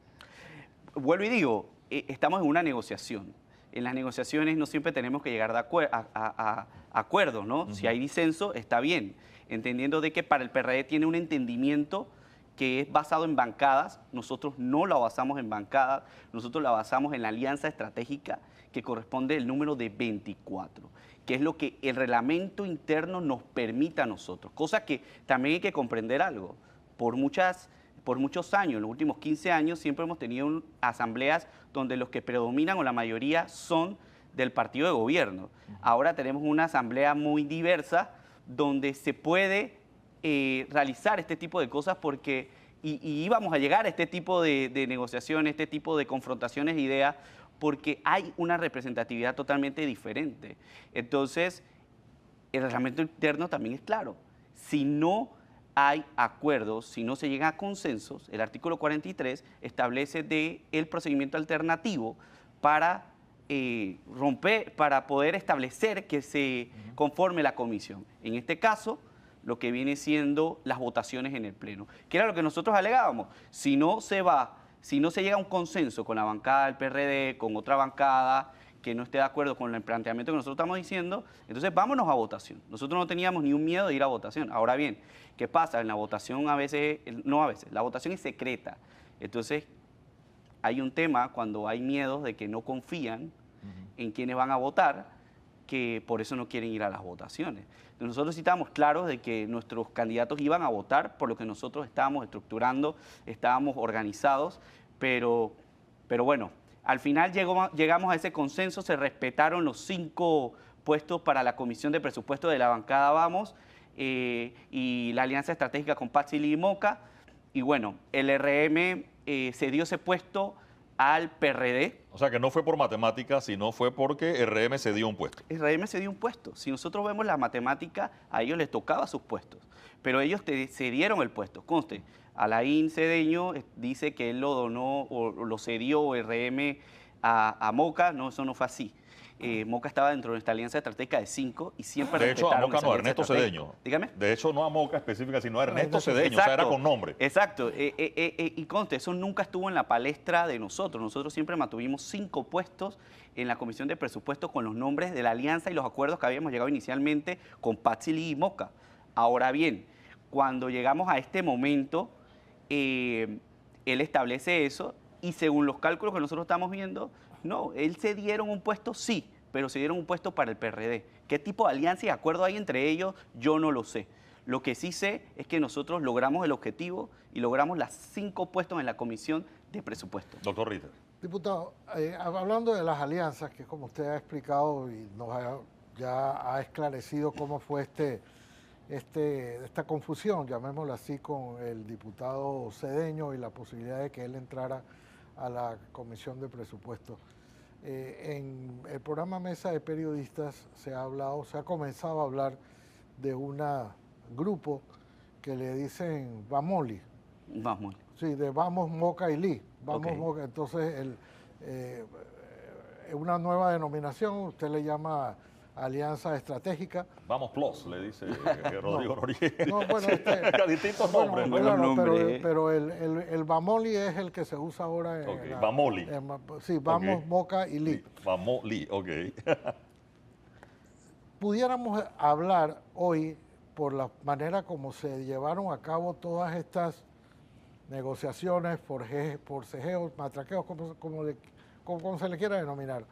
Vuelvo y digo, estamos en una negociación. En las negociaciones no siempre tenemos que llegar a acuerdos, ¿no? Si hay disenso, está bien. Entendiendo de que para el PRD tiene un entendimiento que es basado en bancadas, nosotros no la basamos en bancadas, nosotros la basamos en la alianza estratégica que corresponde al número de 24, que es lo que el reglamento interno nos permite a nosotros, cosa que también hay que comprender algo. Por muchos años, los últimos 15 años, siempre hemos tenido asambleas donde los que predominan o la mayoría son del partido de gobierno. Ahora tenemos una asamblea muy diversa donde se puede realizar este tipo de cosas porque íbamos a llegar a este tipo de negociaciones, este tipo de confrontaciones de ideas, porque hay una representatividad totalmente diferente. Entonces, el reglamento interno también es claro. Si no hay acuerdos, si no se llega a consensos, el artículo 43 establece el procedimiento alternativo para para poder establecer que se conforme la comisión. En este caso, lo que viene siendo las votaciones en el Pleno, que era lo que nosotros alegábamos. Si no se llega a un consenso con la bancada del PRD, con otra bancada que no esté de acuerdo con el planteamiento que nosotros estamos diciendo, entonces vámonos a votación. Nosotros no teníamos ni un miedo de ir a votación. Ahora bien, ¿qué pasa? En la votación la votación es secreta. Entonces, hay un tema cuando hay miedos de que no confían en quienes van a votar, que por eso no quieren ir a las votaciones. Entonces, nosotros sí estábamos claros de que nuestros candidatos iban a votar por lo que nosotros estábamos estructurando, estábamos organizados, pero bueno, al final llegamos a ese consenso, se respetaron los 5 puestos para la Comisión de Presupuesto de la bancada Vamos y la alianza estratégica con Patsili y Moca, y bueno, el RM se dio ese puesto al PRD. O sea que no fue por matemáticas, sino fue porque RM se dio un puesto. El RM se dio un puesto. Si nosotros vemos la matemática, a ellos les tocaba sus puestos, pero ellos se dieron el puesto. Conste, Alain Cedeño dice que él lo donó o lo cedió RM a Moca, no, eso no fue así. Moca estaba dentro de nuestra alianza estratégica de 5 y siempre de hecho, a respetaron Moca esa no, alianza Ernesto estratégica. Cedeño. Dígame. De hecho, no a Moca específica, sino a Ernesto Cedeño, Exacto, o sea, era con nombre. Exacto, y conste, eso nunca estuvo en la palestra de nosotros. Nosotros siempre mantuvimos 5 puestos en la Comisión de Presupuestos con los nombres de la alianza y los acuerdos que habíamos llegado inicialmente con Patsily y Moca. Ahora bien, cuando llegamos a este momento, él establece eso y según los cálculos que nosotros estamos viendo, no, él se dieron un puesto, sí, pero se dieron un puesto para el PRD. ¿Qué tipo de alianza y acuerdo hay entre ellos? Yo no lo sé. Lo que sí sé es que nosotros logramos el objetivo y logramos las 5 puestos en la Comisión de Presupuestos. Doctor Ritter. Diputado, hablando de las alianzas, que como usted ha explicado y ya ha esclarecido cómo fue esta confusión, llamémoslo así, con el diputado Cedeño y la posibilidad de que él entrara a la Comisión de Presupuestos. En el programa Mesa de Periodistas se ha comenzado a hablar de un grupo que le dicen Vamoli. Vamos. Sí, de Vamos Moca y Lee. Vamos Ok. Moca. Entonces, una nueva denominación, usted le llama Alianza Estratégica. Vamos Plus, le dice Rodrigo Noriega. No, bueno, distintos nombres. bueno, ¿no? nombre. pero el Vamoli es el que se usa ahora en Ok, Vamoli. sí, Vamos Ok. Moca y Lee. Vamoli, ok. Pudiéramos hablar hoy, por la manera como se llevaron a cabo todas estas negociaciones, forcejeos, matraqueos, como se le quiera denominar,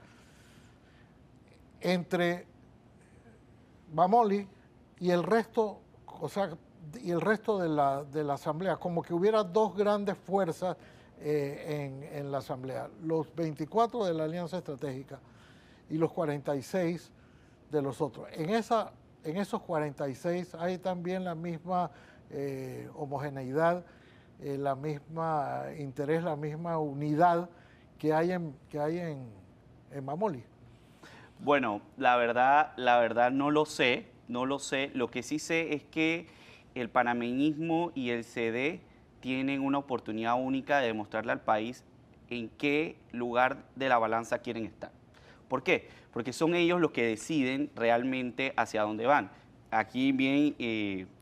entre Vamoli y el resto, y el resto de la Asamblea, como que hubiera dos grandes fuerzas en la Asamblea, los 24 de la Alianza Estratégica y los 46 de los otros. En esos 46 hay también la misma homogeneidad, la misma interés, la misma unidad que hay en Vamoli. Bueno, la verdad no lo sé. Lo que sí sé es que el panameñismo y el CD tienen una oportunidad única de demostrarle al país en qué lugar de la balanza quieren estar. ¿Por qué? Porque son ellos los que deciden realmente hacia dónde van. Aquí bien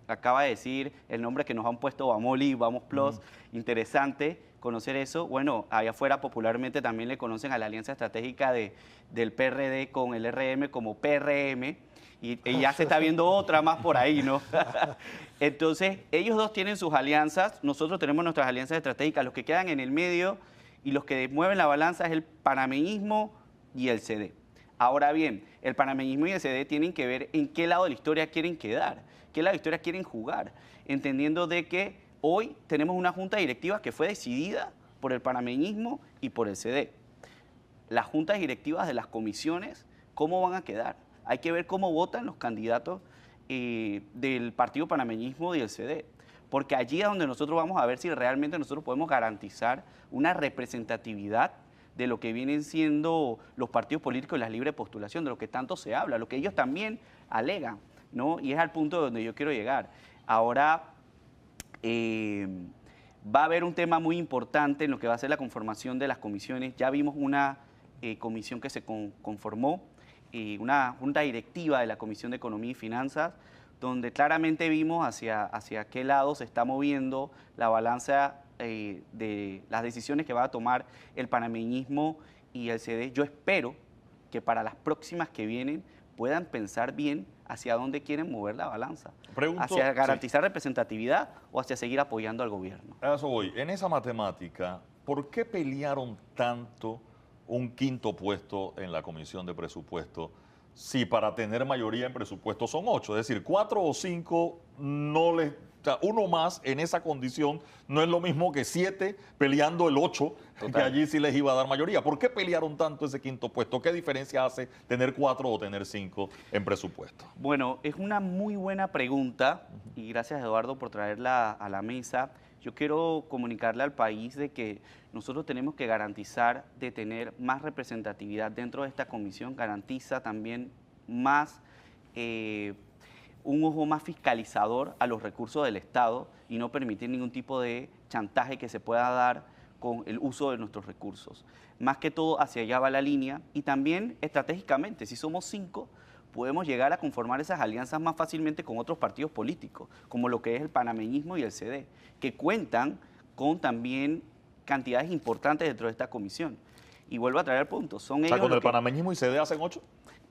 acaba de decir el nombre que nos han puesto Vamoli, Vamos Plus, interesante conocer eso. Bueno, allá afuera popularmente también le conocen a la alianza estratégica del PRD con el RM como PRM y ya se está viendo otra más por ahí, ¿no? Entonces, ellos dos tienen sus alianzas, nosotros tenemos nuestras alianzas estratégicas, los que quedan en el medio y los que mueven la balanza es el panameñismo y el CD. Ahora bien, el panameñismo y el CD tienen que ver en qué lado de la historia quieren quedar, qué lado de la historia quieren jugar, entendiendo de que hoy tenemos una junta directiva que fue decidida por el panameñismo y por el CD. Las juntas directivas de las comisiones, ¿cómo van a quedar? Hay que ver cómo votan los candidatos del partido panameñismo y el CD, porque allí es donde nosotros vamos a ver si realmente nosotros podemos garantizar una representatividad de lo que vienen siendo los partidos políticos y la libre postulación, de lo que tanto se habla, lo que ellos también alegan, ¿no? Y es al punto donde yo quiero llegar. Ahora va a haber un tema muy importante en lo que va a ser la conformación de las comisiones. Ya vimos una comisión que se conformó, una junta directiva de la Comisión de Economía y Finanzas, donde claramente vimos hacia qué lado se está moviendo la balanza de las decisiones que va a tomar el panameñismo y el CD. Yo espero que para las próximas que vienen puedan pensar bien hacia dónde quieren mover la balanza. Hacia garantizar representatividad o hacia seguir apoyando al gobierno. A eso voy. En esa matemática, ¿por qué pelearon tanto un quinto puesto en la Comisión de Presupuesto si para tener mayoría en presupuesto son 8? Es decir, 4 o 5 no les... O sea, uno más en esa condición no es lo mismo que 7 peleando el 8, que allí sí les iba a dar mayoría. ¿Por qué pelearon tanto ese quinto puesto? ¿Qué diferencia hace tener 4 o tener 5 en presupuesto? Bueno, es una muy buena pregunta y gracias, Eduardo, por traerla a la mesa. Yo quiero comunicarle al país de que nosotros tenemos que garantizar de tener más representatividad dentro de esta comisión, garantiza también más... un ojo más fiscalizador a los recursos del Estado y no permitir ningún tipo de chantaje que se pueda dar con el uso de nuestros recursos. Más que todo hacia allá va la línea y también estratégicamente, si somos 5, podemos llegar a conformar esas alianzas más fácilmente con otros partidos políticos, como lo que es el panameñismo y el CD, que cuentan con también cantidades importantes dentro de esta comisión. Y vuelvo a traer el punto, son ellos... ¿Con el panameñismo y CD hacen 8?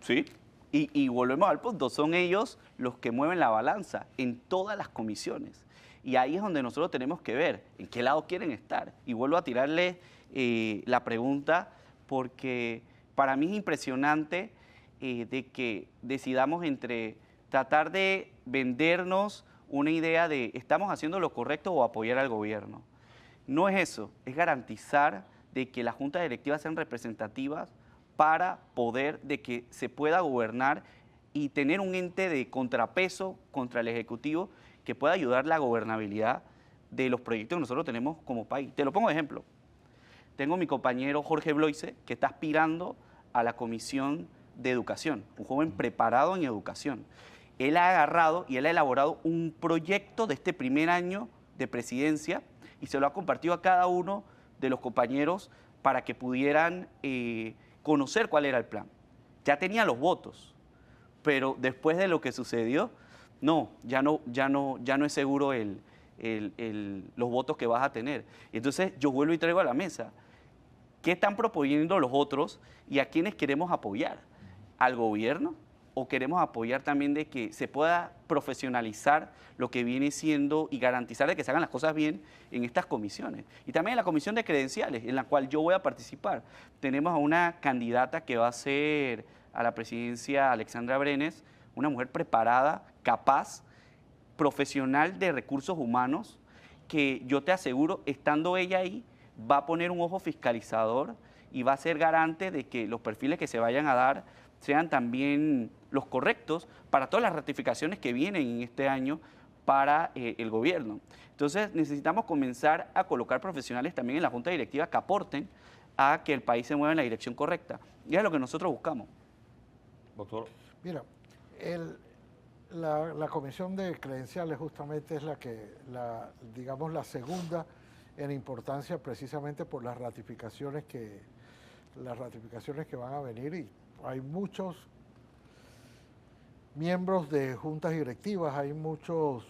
Sí, y volvemos al punto, son ellos los que mueven la balanza en todas las comisiones. Y ahí es donde nosotros tenemos que ver en qué lado quieren estar. Y vuelvo a tirarle la pregunta porque para mí es impresionante de que decidamos entre tratar de vendernos una idea de estamos haciendo lo correcto o apoyar al gobierno. No es eso, es garantizar de que las juntas directivas sean representativas para poder de que se pueda gobernar y tener un ente de contrapeso contra el Ejecutivo que pueda ayudar la gobernabilidad de los proyectos que nosotros tenemos como país. Te lo pongo de ejemplo. Tengo mi compañero Jorge Bloise, que está aspirando a la Comisión de Educación, un joven preparado en educación. Él ha agarrado y él ha elaborado un proyecto de este primer año de presidencia y se lo ha compartido a cada uno de los compañeros para que pudieran conocer cuál era el plan. Ya tenía los votos, pero después de lo que sucedió, no, ya no es seguro los votos que vas a tener. Entonces yo vuelvo y traigo a la mesa, ¿qué están proponiendo los otros y a quiénes queremos apoyar? ¿Al gobierno? ¿O queremos apoyar también de que se pueda profesionalizar lo que viene siendo y garantizar de que se hagan las cosas bien en estas comisiones? Y también en la comisión de credenciales, en la cual yo voy a participar. Tenemos a una candidata que va a ser a la presidencia, Alexandra Brenes, una mujer preparada, capaz, profesional de recursos humanos, que yo te aseguro, estando ella ahí, va a poner un ojo fiscalizador y va a ser garante de que los perfiles que se vayan a dar sean también los correctos para todas las ratificaciones que vienen en este año para el gobierno. Entonces necesitamos comenzar a colocar profesionales también en la junta directiva que aporten a que el país se mueva en la dirección correcta. Y es lo que nosotros buscamos. Doctor. Mira, la comisión de credenciales justamente es digamos, la segunda en importancia precisamente por las ratificaciones que van a venir, y hay muchos miembros de juntas directivas, hay muchos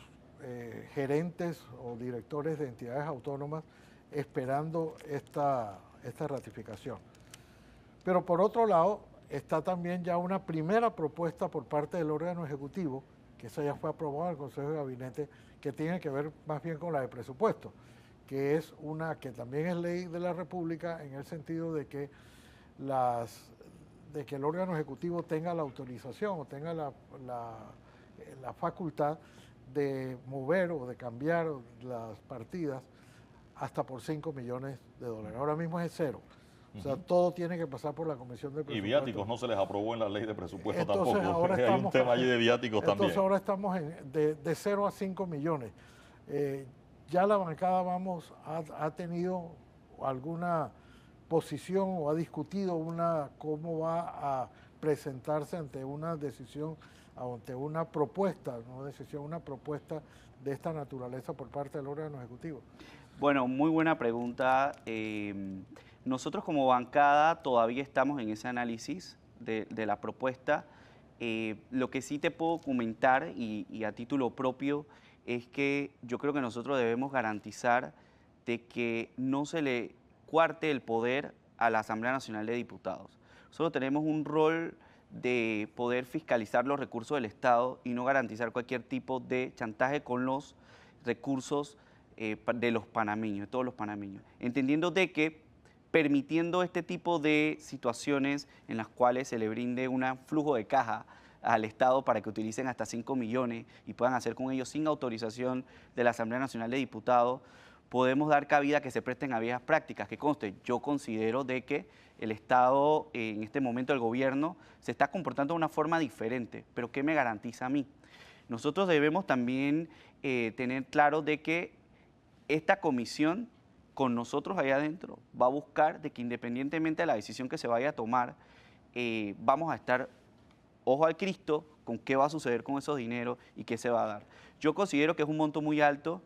gerentes o directores de entidades autónomas esperando esta ratificación. Pero por otro lado, está también ya una primera propuesta por parte del órgano ejecutivo, que esa ya fue aprobada en el Consejo de Gabinete, que tiene que ver más bien con la de presupuesto, que es una que también es ley de la República en el sentido de que el órgano ejecutivo tenga la autorización o tenga la facultad de mover o de cambiar las partidas hasta por $5 millones. Ahora mismo es 0. O sea, todo tiene que pasar por la Comisión de Presupuesto. Y viáticos no se les aprobó en la ley de presupuesto. Entonces, tampoco. Ahora hay un tema allí de viáticos también. Entonces ahora estamos de 0 a 5 millones. Ya la bancada ha tenido alguna posición o ha discutido cómo va a presentarse ante una decisión, ante una propuesta, no decisión, una propuesta de esta naturaleza por parte del órgano ejecutivo. Bueno, muy buena pregunta. Nosotros como bancada todavía estamos en ese análisis de la propuesta. Lo que sí te puedo comentar y a título propio es que yo creo que nosotros debemos garantizar de que no se le cuarte el poder a la Asamblea Nacional de Diputados. Nosotros tenemos un rol de poder fiscalizar los recursos del Estado y no garantizar cualquier tipo de chantaje con los recursos de los panameños, de todos los panameños. Entendiendo de que permitiendo este tipo de situaciones en las cuales se le brinde un flujo de caja al Estado para que utilicen hasta 5 millones y puedan hacer con ellos sin autorización de la Asamblea Nacional de Diputados, podemos dar cabida a que se presten a viejas prácticas. Que conste, yo considero de que el Estado, en este momento el gobierno, se está comportando de una forma diferente, pero ¿qué me garantiza a mí? Nosotros debemos también tener claro de que esta comisión con nosotros allá adentro va a buscar de que independientemente de la decisión que se vaya a tomar, vamos a estar ojo al Cristo con qué va a suceder con esos dineros y qué se va a dar. Yo considero que es un monto muy alto,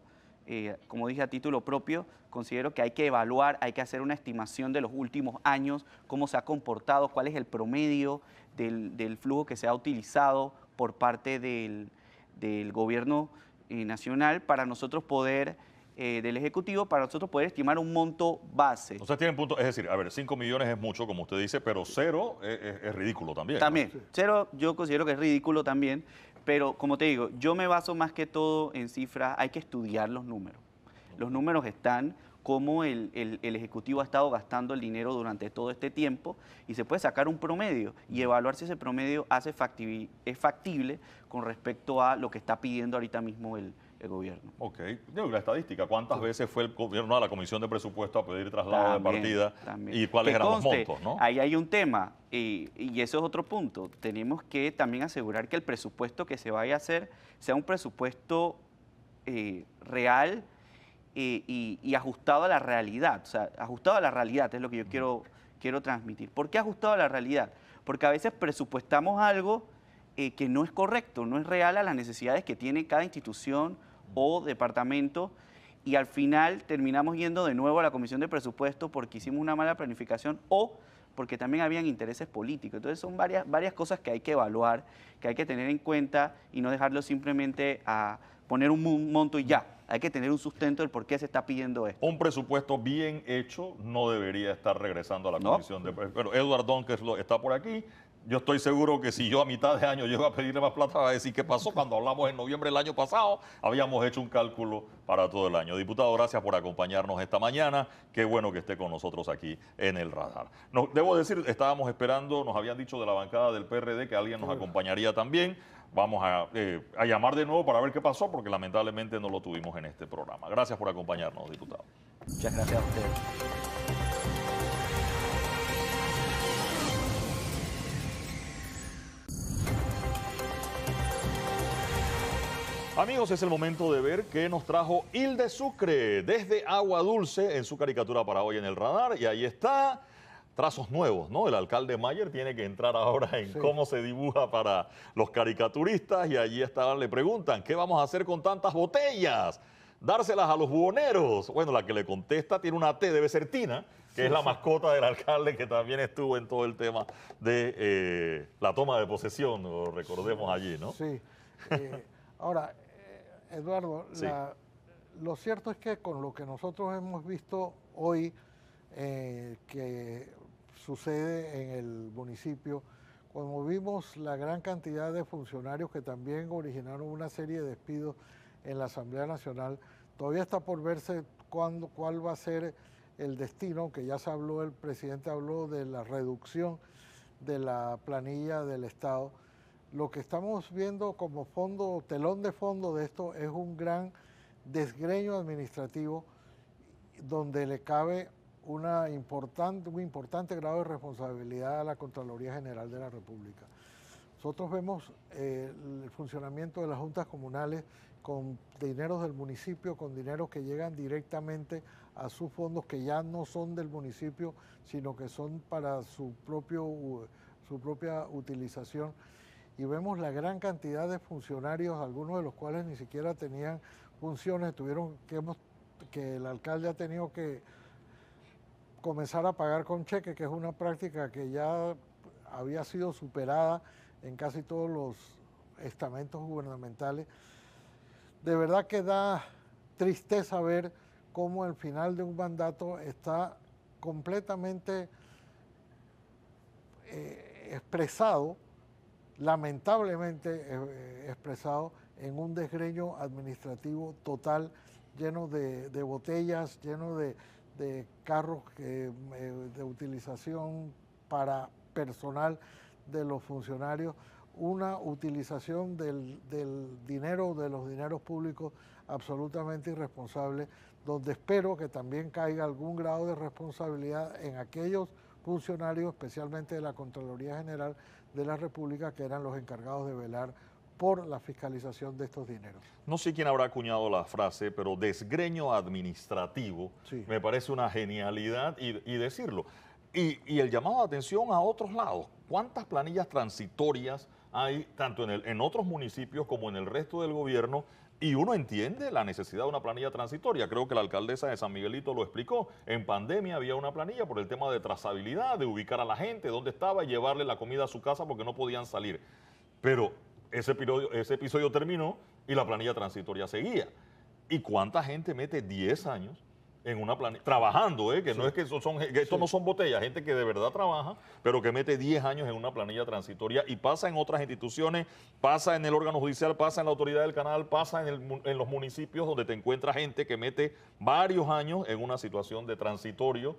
como dije a título propio, considero que hay que evaluar, hay que hacer una estimación de los últimos años, cómo se ha comportado, cuál es el promedio del flujo que se ha utilizado por parte del gobierno nacional para nosotros poder, del Ejecutivo, para nosotros poder estimar un monto base. Ustedes tienen punto, es decir, a ver, 5 millones es mucho, como usted dice, pero 0 es ridículo también. También, ¿no? 0 yo considero que es ridículo también, pero como te digo, yo me baso más que todo en cifras, hay que estudiar los números. Los números están, cómo el Ejecutivo ha estado gastando el dinero durante todo este tiempo y se puede sacar un promedio y evaluar si ese promedio es factible con respecto a lo que está pidiendo ahorita mismo el gobierno. Ok. La estadística, ¿cuántas veces fue el gobierno a la Comisión de Presupuesto a pedir traslado de partida? También. ¿Y cuáles Que eran conste, los montos? ¿no? Ahí hay un tema y eso es otro punto. Tenemos que también asegurar que el presupuesto que se vaya a hacer sea un presupuesto real y ajustado a la realidad. O sea, ajustado a la realidad es lo que yo quiero transmitir. ¿Por qué ajustado a la realidad? Porque a veces presupuestamos algo que no es correcto, no es real a las necesidades que tiene cada institución o departamento y al final terminamos yendo de nuevo a la Comisión de Presupuesto porque hicimos una mala planificación o porque también habían intereses políticos. Entonces son varias cosas que hay que evaluar, que hay que tener en cuenta y no dejarlo simplemente a poner un monto y ya. Hay que tener un sustento del por qué se está pidiendo esto. Un presupuesto bien hecho no debería estar regresando a la Comisión de Presupuesto. Bueno, Edward Donkers está por aquí. Yo estoy seguro que si yo a mitad de año llego a pedirle más plata, va a decir qué pasó. Cuando hablamos en noviembre del año pasado, habíamos hecho un cálculo para todo el año. Diputado, gracias por acompañarnos esta mañana. Qué bueno que esté con nosotros aquí en el radar. Debo decir, estábamos esperando, nos habían dicho de la bancada del PRD que alguien nos acompañaría también. Vamos a llamar de nuevo para ver qué pasó, porque lamentablemente no lo tuvimos en este programa. Gracias por acompañarnos, diputado. Muchas gracias a ustedes. Amigos, es el momento de ver qué nos trajo Hilde Sucre desde Agua Dulce en su caricatura para hoy en el radar. Y ahí está, trazos nuevos, ¿no? El alcalde Mayer tiene que entrar ahora en cómo se dibuja para los caricaturistas. Y allí está, le preguntan, ¿qué vamos a hacer con tantas botellas? ¿Dárselas a los buhoneros? Bueno, la que le contesta tiene una T, debe ser Tina, que es la mascota del alcalde que también estuvo en todo el tema de la toma de posesión, lo recordemos allí, ¿no? Sí. Ahora, Eduardo, lo cierto es que con lo que nosotros hemos visto hoy que sucede en el municipio, cuando vimos la gran cantidad de funcionarios que también originaron una serie de despidos en la Asamblea Nacional, todavía está por verse cuál va a ser el destino, que ya se habló, el presidente habló de la reducción de la planilla del Estado. Lo que estamos viendo como fondo, telón de fondo de esto es un gran desgreño administrativo donde le cabe un importante grado de responsabilidad a la Contraloría General de la República. Nosotros vemos el funcionamiento de las juntas comunales con dineros del municipio, con dineros que llegan directamente a sus fondos que ya no son del municipio, sino que son para su propia utilización. Y vemos la gran cantidad de funcionarios, algunos de los cuales ni siquiera tenían funciones, que el alcalde ha tenido que comenzar a pagar con cheque, que es una práctica que ya había sido superada en casi todos los estamentos gubernamentales. De verdad que da tristeza ver cómo el final de un mandato está completamente expresado, lamentablemente expresado en un desgreño administrativo total, lleno de botellas, lleno de carros de utilización para personal de los funcionarios, una utilización del dinero, de los dineros públicos absolutamente irresponsable, donde espero que también caiga algún grado de responsabilidad en aquellos funcionarios, especialmente de la Contraloría General de la República, que eran los encargados de velar por la fiscalización de estos dineros. No sé quién habrá acuñado la frase, pero desgreño administrativo, sí, me parece una genialidad y decirlo. Y el llamado de atención a otros lados. ¿Cuántas planillas transitorias hay, tanto en otros municipios como en el resto del gobierno, Y uno entiende la necesidad de una planilla transitoria. Creo que la alcaldesa de San Miguelito lo explicó. En pandemia había una planilla por el tema de trazabilidad, de ubicar a la gente, dónde estaba y llevarle la comida a su casa porque no podían salir. Pero ese episodio terminó y la planilla transitoria seguía. ¿Y cuánta gente mete 10 años en una planilla, trabajando, que sí. No es que esto no son botellas, gente que de verdad trabaja, pero que mete 10 años en una planilla transitoria y pasa en otras instituciones, pasa en el órgano judicial, pasa en la autoridad del canal, pasa en los municipios donde te encuentras gente que mete varios años en una situación de transitorio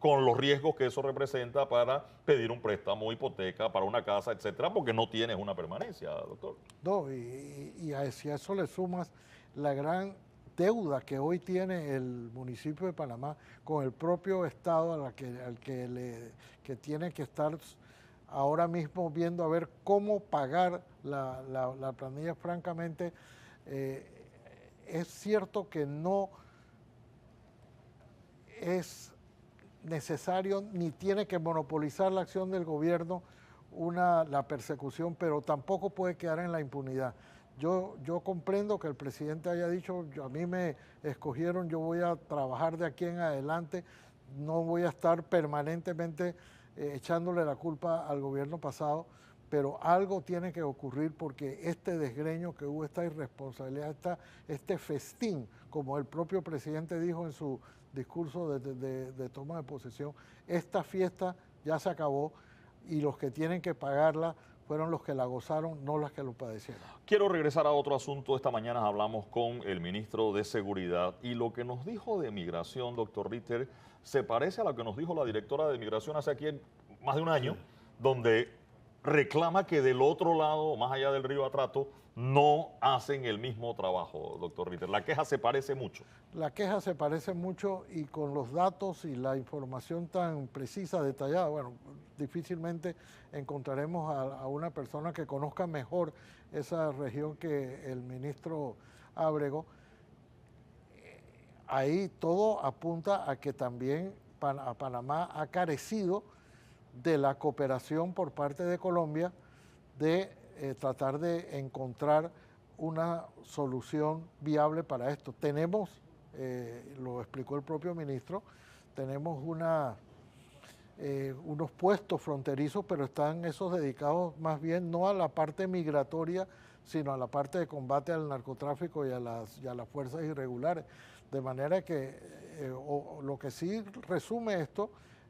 con los riesgos que eso representa para pedir un préstamo, hipoteca, para una casa, etcétera, porque no tienes una permanencia, doctor. No, y si a eso le sumas la gran deuda que hoy tiene el municipio de Panamá con el propio Estado que tiene que estar ahora mismo viendo a ver cómo pagar la planilla, francamente, es cierto que no es necesario ni tiene que monopolizar la acción del gobierno la persecución, pero tampoco puede quedar en la impunidad. Yo comprendo que el presidente haya dicho, a mí me escogieron, yo voy a trabajar de aquí en adelante, no voy a estar permanentemente echándole la culpa al gobierno pasado, pero algo tiene que ocurrir porque este desgreño que hubo, esta irresponsabilidad, este festín, como el propio presidente dijo en su discurso de toma de posesión, esta fiesta ya se acabó y los que tienen que pagarla fueron los que la gozaron, no las que lo padecieron. Quiero regresar a otro asunto. Esta mañana hablamos con el ministro de Seguridad y lo que nos dijo de migración, doctor Ritter, se parece a lo que nos dijo la directora de migración hace aquí más de un año, donde reclama que del otro lado, más allá del río Atrato, no hacen el mismo trabajo, doctor Ritter. La queja se parece mucho. La queja se parece mucho y con los datos y la información tan precisa, detallada, bueno, difícilmente encontraremos a una persona que conozca mejor esa región que el ministro Ábrego. Ahí todo apunta a que también a Panamá ha carecido de la cooperación por parte de Colombia de tratar de encontrar una solución viable para esto. Tenemos, lo explicó el propio ministro, tenemos unos puestos fronterizos, pero están esos dedicados más bien no a la parte migratoria, sino a la parte de combate al narcotráfico y a las fuerzas irregulares. De manera que lo que sí resume esto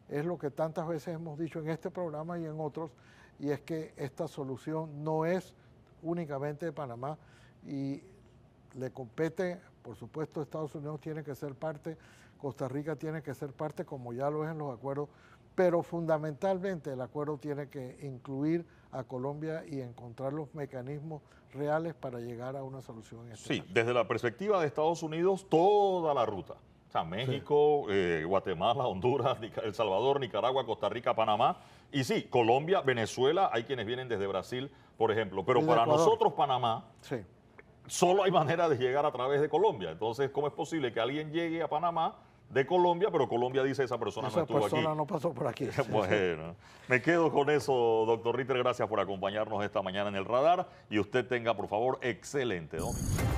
es lo que tantas veces hemos dicho en este programa y en otros, y es que esta solución no es únicamente de Panamá y le compete, por supuesto, Estados Unidos tiene que ser parte, Costa Rica tiene que ser parte, como ya lo es en los acuerdos, pero fundamentalmente el acuerdo tiene que incluir a Colombia y encontrar los mecanismos reales para llegar a una solución en este caso. Desde la perspectiva de Estados Unidos, toda la ruta. O sea, México, sí. Guatemala, Honduras, El Salvador, Nicaragua, Costa Rica, Panamá. Y sí, Colombia, Venezuela, hay quienes vienen desde Brasil, por ejemplo. Pero para nosotros, Panamá, sí, solo hay manera de llegar a través de Colombia. Entonces, ¿cómo es posible que alguien llegue a Panamá de Colombia, pero Colombia dice esa persona no estuvo aquí? Esa persona no pasó por aquí. Bueno, me quedo con eso, doctor Ritter. Gracias por acompañarnos esta mañana en el radar. Y usted tenga, por favor, excelente domingo.